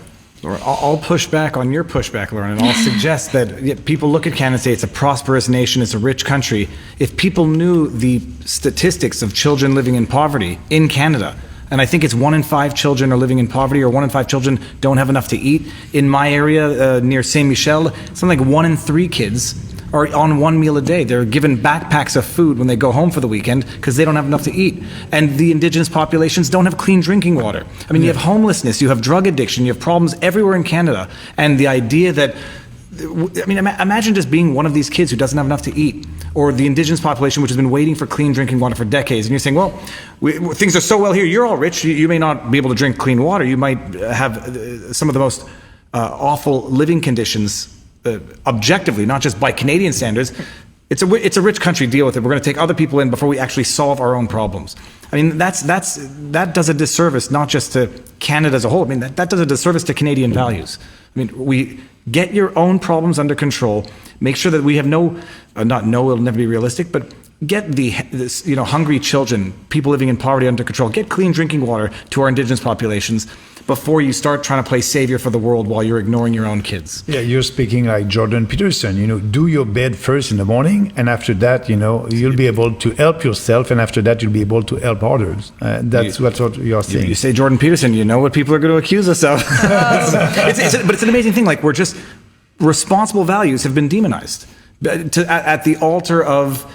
I'll push back on your pushback, Lauren, and I'll suggest that people look at Canada and say it's a prosperous nation, it's a rich country. If people knew the statistics of children living in poverty in Canada, and I think it's 1 in 5 children are living in poverty, or 1 in 5 children don't have enough to eat. In my area, near Saint Michel, something like 1 in 3 kids are on 1 meal a day. They're given backpacks of food when they go home for the weekend because they don't have enough to eat. And the indigenous populations don't have clean drinking water. I mean, you have homelessness, you have drug addiction, you have problems everywhere in Canada. And the idea that, imagine just being one of these kids who doesn't have enough to eat, or the indigenous population which has been waiting for clean drinking water for decades, and you're saying, well, things are so well here, you're all rich, you may not be able to drink clean water, you might have some of the most awful living conditions objectively, not just by Canadian standards. It's a rich country, deal with it. We're going to take other people in before we actually solve our own problems. I mean, that does a disservice not just to Canada as a whole. I mean, that does a disservice to Canadian values. I mean, we get your own problems under control. Make sure that we have it'll never be realistic, but get this hungry children, people living in poverty under control. Get clean drinking water to our indigenous populations before you start trying to play savior for the world while you're ignoring your own kids. Yeah, you're speaking like Jordan Peterson. Do your bed first in the morning, and after that, you'll be able to help yourself, and after that, you'll be able to help others. That's what you're saying. You say Jordan Peterson, you know what people are going to accuse us of. But it's an amazing thing. Like, we're just, responsible values have been demonized at the altar of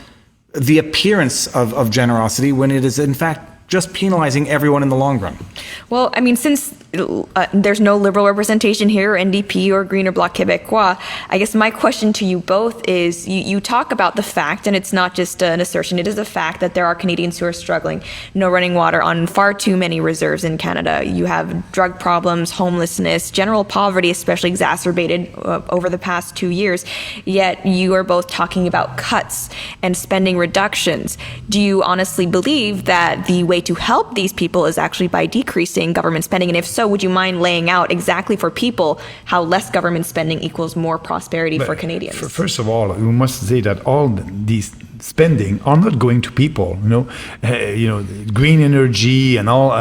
the appearance of generosity, when it is in fact just penalizing everyone in the long run. Well, I mean, since there's no Liberal representation here, or NDP or Green or Bloc Québécois, I guess my question to you both is, you talk about the fact, and it's not just an assertion, it is a fact that there are Canadians who are struggling, no running water on far too many reserves in Canada. You have drug problems, homelessness, general poverty, especially exacerbated over the past 2 years, yet you are both talking about cuts and spending reductions. Do you honestly believe that the way to help these people is actually by decreasing government spending? And if so, would you mind laying out exactly for people how less government spending equals more prosperity for Canadians? First of all, we must say that all these spending are not going to people. Green energy and all.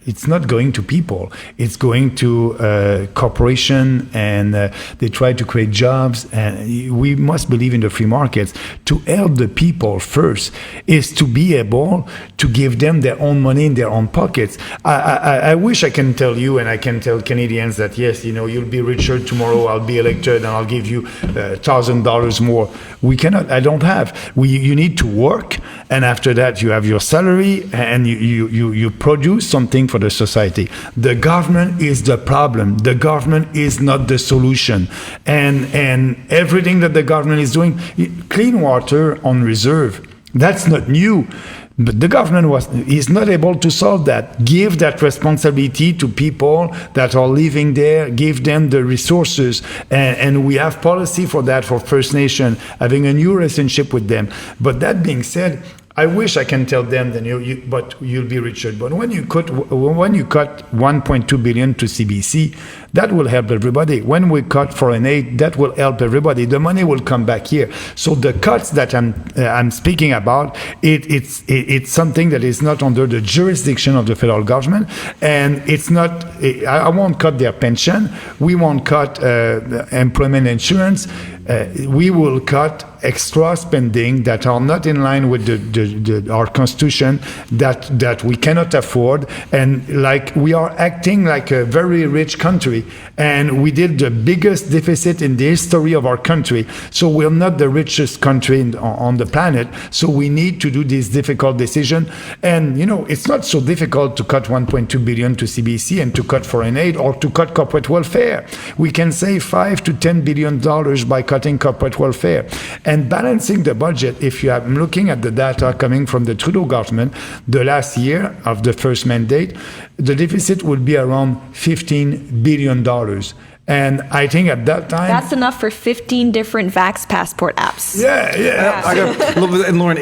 It's not going to people. It's going to corporation, and they try to create jobs. And we must believe in the free markets. To help the people first is to be able to give them their own money in their own pockets. I wish I can tell you, and I can tell Canadians that yes, you'll be richer tomorrow. I'll be elected, and I'll give you $1,000 more. We cannot. I don't have. You need to work, and after that you have your salary, and you produce something for the society. The government is the problem. The government is not the solution. And everything that the government is doing, clean water on reserve, that's not new. But the government is not able to solve that. Give that responsibility to people that are living there. Give them the resources. And we have policy for that for First Nation, having a new relationship with them. But that being said, I wish I can tell them, then but you'll be richer. But when you cut 1.2 billion to CBC, that will help everybody. When we cut foreign aid, that will help everybody. The money will come back here. So the cuts that I'm speaking about, it's something that is not under the jurisdiction of the federal government, and it's not. I won't cut their pension. We won't cut employment insurance. We will cut extra spending that are not in line with our constitution, that we cannot afford, and like we are acting like a very rich country, and we did the biggest deficit in the history of our country. So we're not the richest country on the planet. So we need to do this difficult decision. And it's not so difficult to cut 1.2 billion to CBC and to cut foreign aid or to cut corporate welfare. We can save $5 to $10 billion by cutting corporate welfare. And balancing the budget, if you are looking at the data coming from the Trudeau government, the last year of the first mandate, the deficit would be around $15 billion. And I think at that time... That's enough for 15 different Vax Passport apps. Yeah. And Lauren,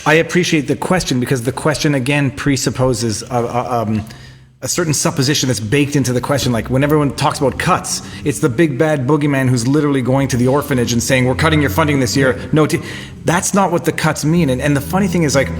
I appreciate the question, because the question, again, presupposes a certain supposition that's baked into the question. Like when everyone talks about cuts, it's the big bad boogeyman who's literally going to the orphanage and saying, we're cutting your funding this year. No, that's not what the cuts mean. And the funny thing is, like,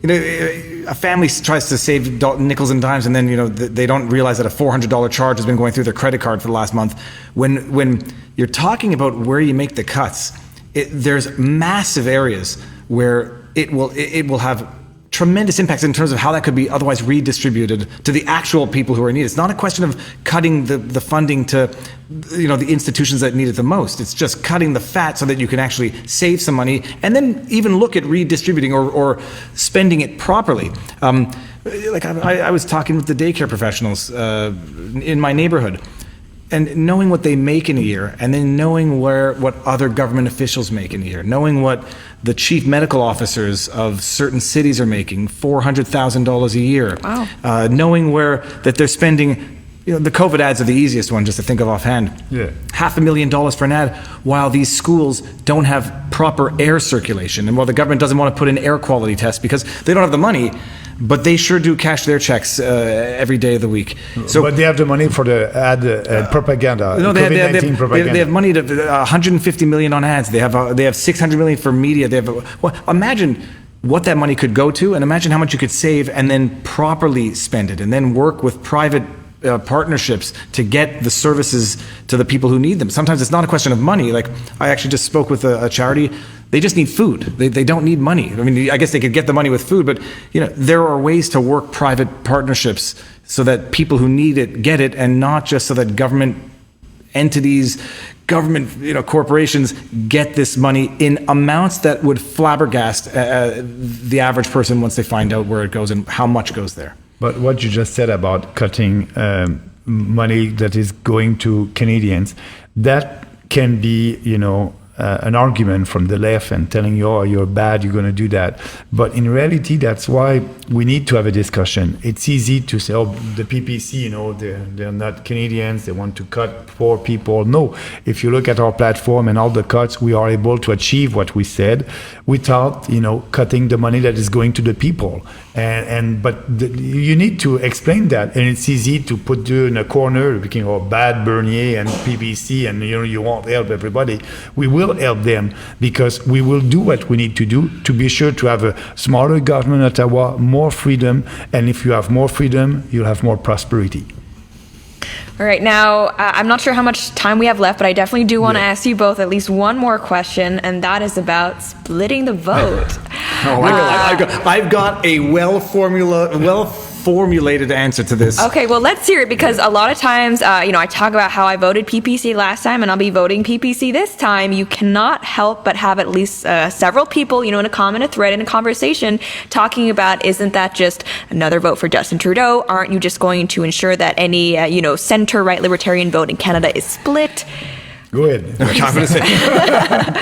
a family tries to save nickels and dimes, and then they don't realize that a $400 charge has been going through their credit card for the last month. When you're talking about where you make the cuts, there's massive areas where it will have tremendous impacts in terms of how that could be otherwise redistributed to the actual people who are in need. It's not a question of cutting the funding to the institutions that need it the most. It's just cutting the fat so that you can actually save some money and then even look at redistributing or spending it properly. I was talking with the daycare professionals in my neighborhood, and knowing what they make in a year, and then knowing what other government officials make in a year, knowing what the chief medical officers of certain cities are making, $400,000 a year. Wow. Knowing that they're spending, the COVID ads are the easiest one just to think of offhand. Yeah. $500,000 for an ad, while these schools don't have proper air circulation, and while the government doesn't want to put in air quality tests because they don't have the money, but they sure do cash their checks every day of the week. But they have the money for the ad propaganda. No, propaganda. They have money to $150 million on ads. They have $600 million for media. Imagine what that money could go to, and imagine how much you could save, and then properly spend it, and then work with private partnerships to get the services to the people who need them. Sometimes it's not a question of money. Like, I actually just spoke with a charity. They just need food. They don't need money. I mean, I guess they could get the money with food, but there are ways to work private partnerships so that people who need it get it, and not just so that government entities, government corporations get this money in amounts that would flabbergast the average person once they find out where it goes and how much goes there. But what you just said about cutting money that is going to Canadians, that can be, an argument from the left and telling you, oh, you're bad, you're going to do that. But in reality, that's why we need to have a discussion. It's easy to say, oh, the PPC, they're not Canadians, they want to cut poor people. No, if you look at our platform and all the cuts, we are able to achieve what we said without, cutting the money that is going to the people. But you need to explain that, and it's easy to put you in a corner, thinking, oh, bad Bernier and PPC, and you won't help everybody. We will help them, because we will do what we need to do to be sure to have a smaller government in Ottawa, more freedom, and if you have more freedom, you'll have more prosperity. All right, now, I'm not sure how much time we have left, but I definitely do want to ask you both at least one more question, and that is about splitting the vote. I've got a well-formulated answer to this. Okay, well, let's hear it, because a lot of times, I talk about how I voted PPC last time, and I'll be voting PPC this time. You cannot help but have at least several people, in a comment, a thread, in a conversation, talking about, isn't that just another vote for Justin Trudeau? Aren't you just going to ensure that any, center-right libertarian vote in Canada is split? Go ahead. I'm going to say,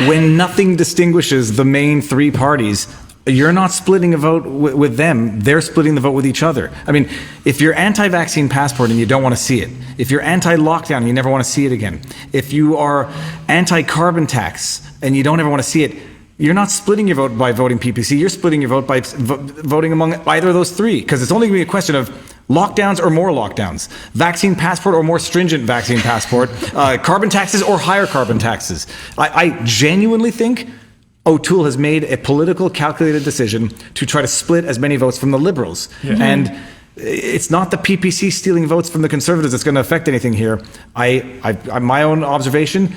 when nothing distinguishes the main three parties, you're not splitting a vote with them. They're splitting the vote with each other. I mean, if you're anti-vaccine passport and you don't want to see it, if you're anti-lockdown and you never want to see it again, if you are anti-carbon tax and you don't ever want to see it, you're not splitting your vote by voting PPC. You're splitting your vote by voting among either of those three, because it's only going to be a question of lockdowns or more lockdowns, vaccine passport or more stringent vaccine passport, carbon taxes or higher carbon taxes. I genuinely think O'Toole has made a political calculated decision to try to split as many votes from the Liberals. Yeah. And it's not the PPC stealing votes from the Conservatives that's going to affect anything here. My own observation,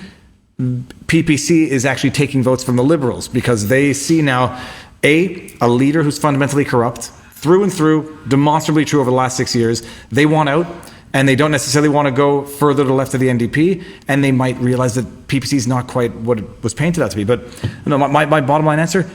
PPC is actually taking votes from the Liberals because they see now a leader who's fundamentally corrupt, through and through, demonstrably true over the last 6 years. They want out, and they don't necessarily want to go further to the left of the NDP, and they might realize that PPC is not quite what it was painted out to be. But no, my bottom line answer,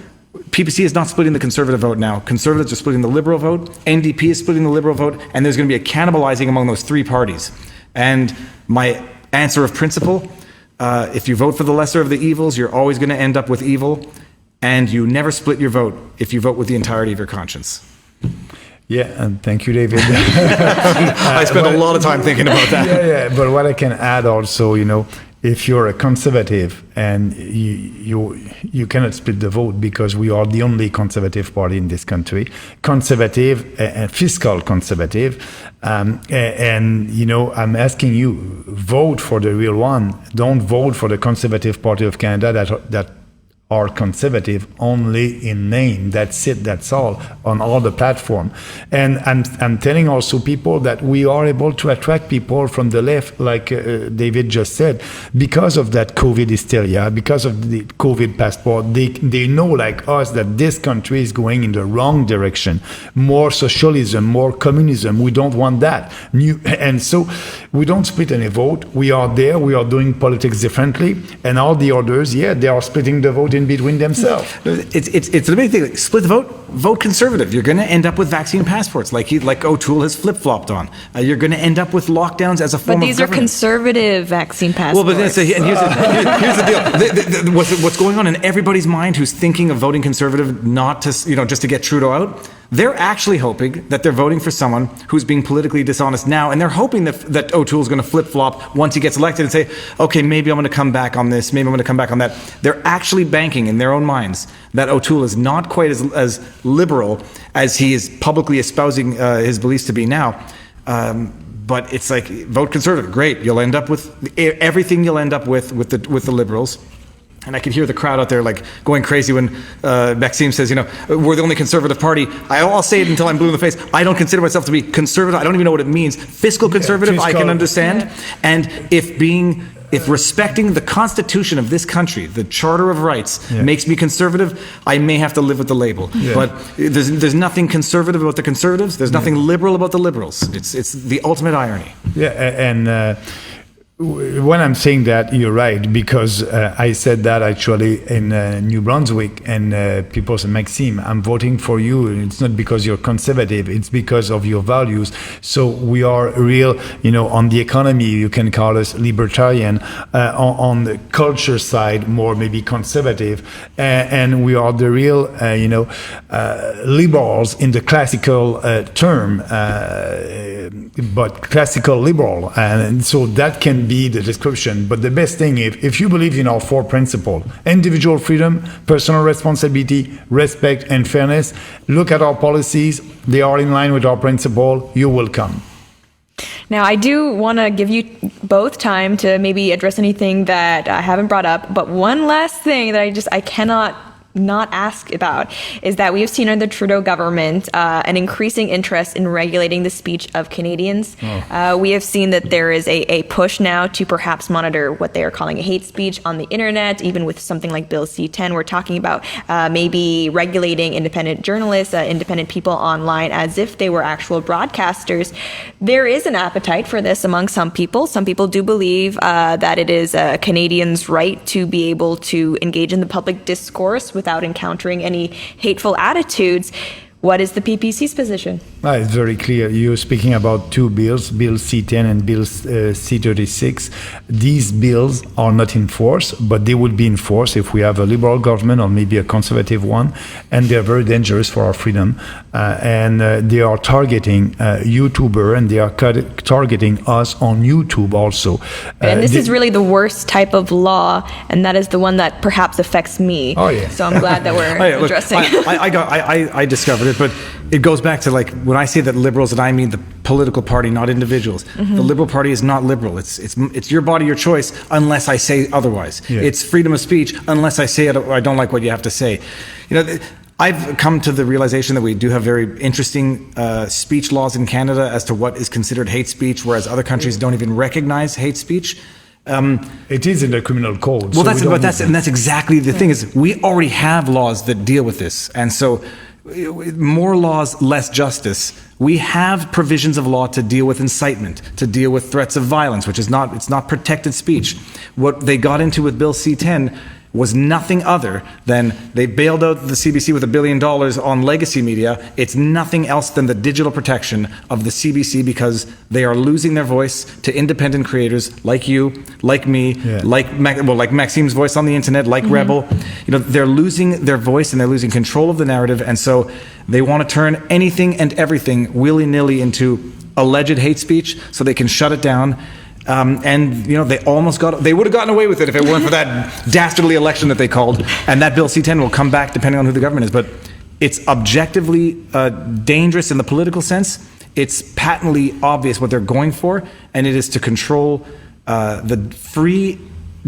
PPC is not splitting the Conservative vote now. Conservatives are splitting the Liberal vote, NDP is splitting the Liberal vote, and there's going to be a cannibalizing among those three parties. And my answer of principle, if you vote for the lesser of the evils, you're always going to end up with evil, and you never split your vote if you vote with the entirety of your conscience. Yeah, and thank you, David. I spent a lot of time thinking about that. Yeah, but what I can add also, if you're a conservative and you cannot split the vote because we are the only conservative party in this country, conservative and fiscal conservative, and I'm asking you, vote for the real one. Don't vote for the Conservative Party of Canada that are conservative only in name. That's it. That's all on all the platform. And I'm telling also people that we are able to attract people from the left, like David just said, because of that COVID hysteria, because of the COVID passport. They know, like us, that this country is going in the wrong direction. More socialism, more communism. We don't want that. And so we don't split any vote. We are there. We are doing politics differently. And all the others, they are splitting the vote in between themselves. It's the main thing. Like, split the vote Conservative. You're going to end up with vaccine passports, like O'Toole has flip-flopped on. You're going to end up with lockdowns as a form of government. But these are conservative vaccine passports. Well, but here's the deal. What's going on in everybody's mind who's thinking of voting Conservative, not to just to get Trudeau out? They're actually hoping that they're voting for someone who's being politically dishonest now, and they're hoping that O'Toole's going to flip-flop once he gets elected and say, okay, maybe I'm going to come back on this, maybe I'm going to come back on that. They're actually banking in their own minds that O'Toole is not quite as liberal as he is publicly espousing his beliefs to be now. But it's like, vote Conservative, great. You'll end up with everything you'll end up with the Liberals. And I could hear the crowd out there like going crazy when Maxime says, we're the only conservative party. I'll say it until I'm blue in the face. I don't consider myself to be conservative. I don't even know what it means. Fiscal conservative, I can understand. And if respecting the Constitution of this country, the Charter of Rights, makes me conservative, I may have to live with the label. Yeah. But there's nothing conservative about the Conservatives. There's nothing liberal about the Liberals. It's the ultimate irony. Yeah, and when I'm saying that, you're right, because I said that actually in New Brunswick, and people said, Maxime, I'm voting for you. It's not because you're conservative, it's because of your values. So we are real, on the economy, you can call us libertarian, on the culture side, more maybe conservative, and we are the real, liberals in the classical term, but classical liberal. And so that can be the description. But the best thing, if you believe in our four principles: individual freedom, personal responsibility, respect, and fairness, look at our policies. They are in line with our principle. You will come. Now, I do want to give you both time to maybe address anything that I haven't brought up. But one last thing that I cannot not ask about is that we have seen under the Trudeau government an increasing interest in regulating the speech of Canadians. We have seen that there is a push now to perhaps monitor what they are calling a hate speech on the internet, even with something like Bill C-10. We're talking about maybe regulating independent journalists, independent people online as if they were actual broadcasters. There is an appetite for this among some people. Some people do believe that it is a Canadian's right to be able to engage in the public discourse without encountering any hateful attitudes. What is the PPC's position? It's very clear. You're speaking about two bills, Bill C-10 and Bill C-36. These bills are not in force, but they will be in force if we have a liberal government or maybe a conservative one, and they're very dangerous for our freedom. They are targeting YouTuber, and they are targeting us on YouTube also. And this is really the worst type of law, and that is the one that perhaps affects me. Oh, yeah. So I'm glad that we're addressing. I discovered it, but it goes back to, like, when I say that liberals, and I mean the political party, not individuals. The Liberal Party is not liberal. It's your body, your choice, unless I say otherwise. Yeah. It's freedom of speech unless I say it, I don't like what you have to say. I've come to the realization that we do have very interesting speech laws in Canada as to what is considered hate speech, whereas other countries don't even recognize hate speech. It is in the criminal code. Well, that's exactly the thing, is we already have laws that deal with this, and so more laws, less justice. We have provisions of law to deal with incitement, to deal with threats of violence, which is not protected speech. What they got into with Bill C-10 was nothing other than they bailed out the CBC with $1 billion on legacy media. It's nothing else than the digital protection of the CBC, because they are losing their voice to independent creators like you, like me, like Maxime's voice on the internet, like Rebel. They're losing their voice and they're losing control of the narrative, and so they want to turn anything and everything willy-nilly into alleged hate speech so they can shut it down. They would have gotten away with it if it weren't for that dastardly election that they called. And that Bill C-10 will come back depending on who the government is. But it's objectively dangerous in the political sense. It's patently obvious what they're going for, and it is to control the free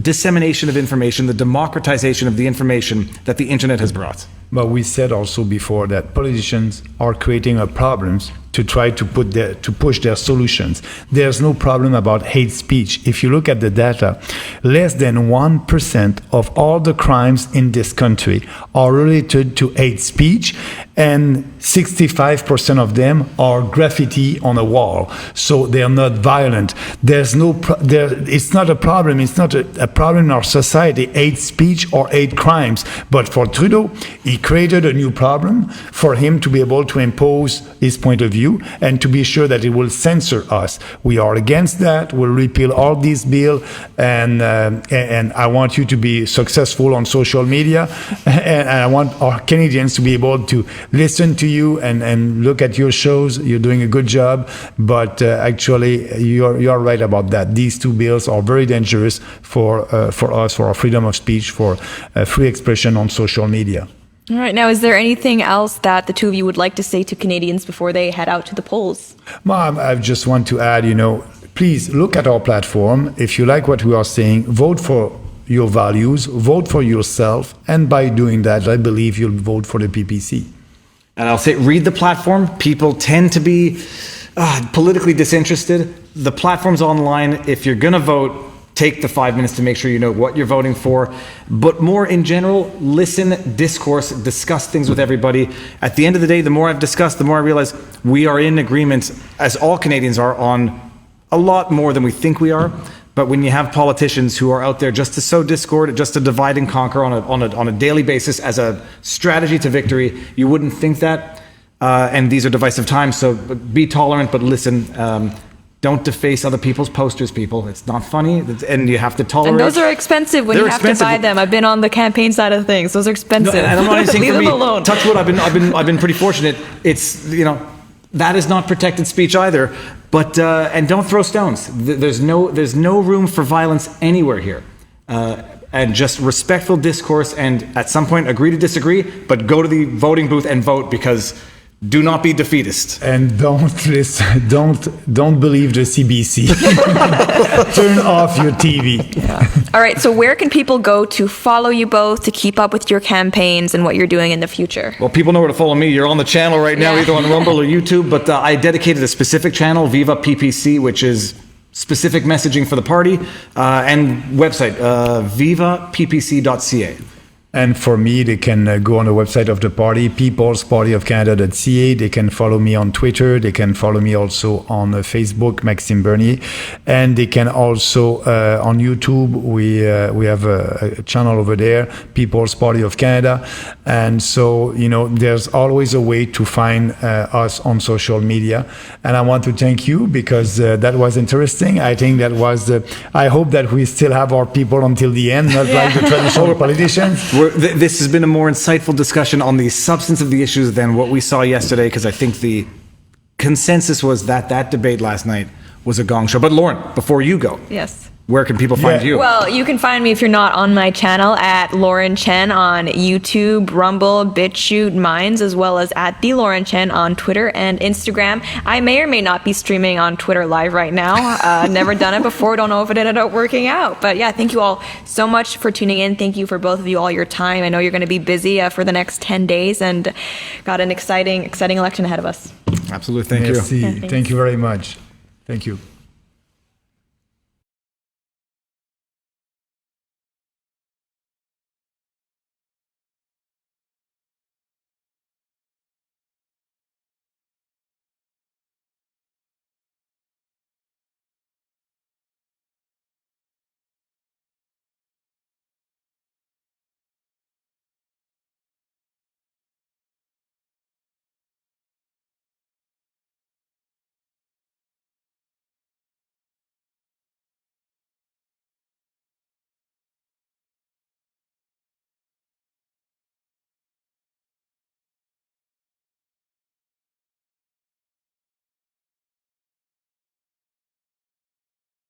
dissemination of information, the democratization of the information that the internet has brought. But we said also before that politicians are creating problems to try to push their solutions. There's no problem about hate speech. If you look at the data, less than 1% of all the crimes in this country are related to hate speech, and 65% of them are graffiti on a wall. So they are not violent. It's not a problem. It's not a problem in our society, hate speech or hate crimes. But for Trudeau, he created a new problem for him to be able to impose his point of view and to be sure that it will censor us. We are against that. We'll repeal all these bills, and I want you to be successful on social media, and I want our Canadians to be able to listen to you and look at your shows. You're doing a good job, but actually you're right about that. These two bills are very dangerous for us, for our freedom of speech, for free expression on social media. All right. Now, is there anything else that the two of you would like to say to Canadians before they head out to the polls? Mom, I just want to add, please look at our platform. If you like what we are saying, vote for your values, vote for yourself, and by doing that, I believe you'll vote for the PPC. And I'll say, read the platform. People tend to be politically disinterested. The platform's online. If you're going to vote, take the 5 minutes to make sure you know what you're voting for. But more in general, listen, discourse, discuss things with everybody. At the end of the day, the more I've discussed, the more I realize we are in agreement, as all Canadians are, on a lot more than we think we are. But when you have politicians who are out there just to sow discord, just to divide and conquer on a daily basis as a strategy to victory, you wouldn't think that. And these are divisive times, so be tolerant, but listen. Don't deface other people's posters, people. It's not funny, and you have to tolerate. And those are expensive when you have to buy them. I've been on the campaign side of things. Those are expensive. No, and I'm not saying leave for them me. alone. Touch wood. I've been pretty fortunate. It's that is not protected speech either. But and don't throw stones. There's no room for violence anywhere here. And just respectful discourse, and at some point agree to disagree, but go to the voting booth and vote, because do not be defeatist. And don't listen, don't believe the CBC. Turn off your TV. Yeah. All right, so where can people go to follow you both, to keep up with your campaigns and what you're doing in the future? Well, people know where to follow me. You're on the channel right now, either on Rumble or YouTube, but I dedicated a specific channel, Viva PPC, which is specific messaging for the party, and website, vivappc.ca. And for me, they can go on the website of the party, peoplespartyofcanada.ca. They can follow me on Twitter. They can follow me also on Facebook, Maxime Bernier. And they can also, on YouTube, we have a channel over there, People's Party of Canada. And so, there's always a way to find us on social media. And I want to thank you because that was interesting. I think that was I hope that we still have our people until the end, not like the traditional politicians. This has been a more insightful discussion on the substance of the issues than what we saw yesterday, because I think the consensus was that debate last night was a gong show. But Lauren, before you go, Yes. where can people find you? Well, you can find me if you're not on my channel at Lauren Chen on YouTube, Rumble, BitChute, Minds, as well as at the Lauren Chen on Twitter and Instagram. I may or may not be streaming on Twitter live right now. Never done it before. Don't know if it ended up working out. But yeah, thank you all so much for tuning in. Thank you for both of you all your time. I know you're going to be busy for the next 10 days and got an exciting election ahead of us. Absolutely. Thank you. Merci. Thank you very much. Thank you.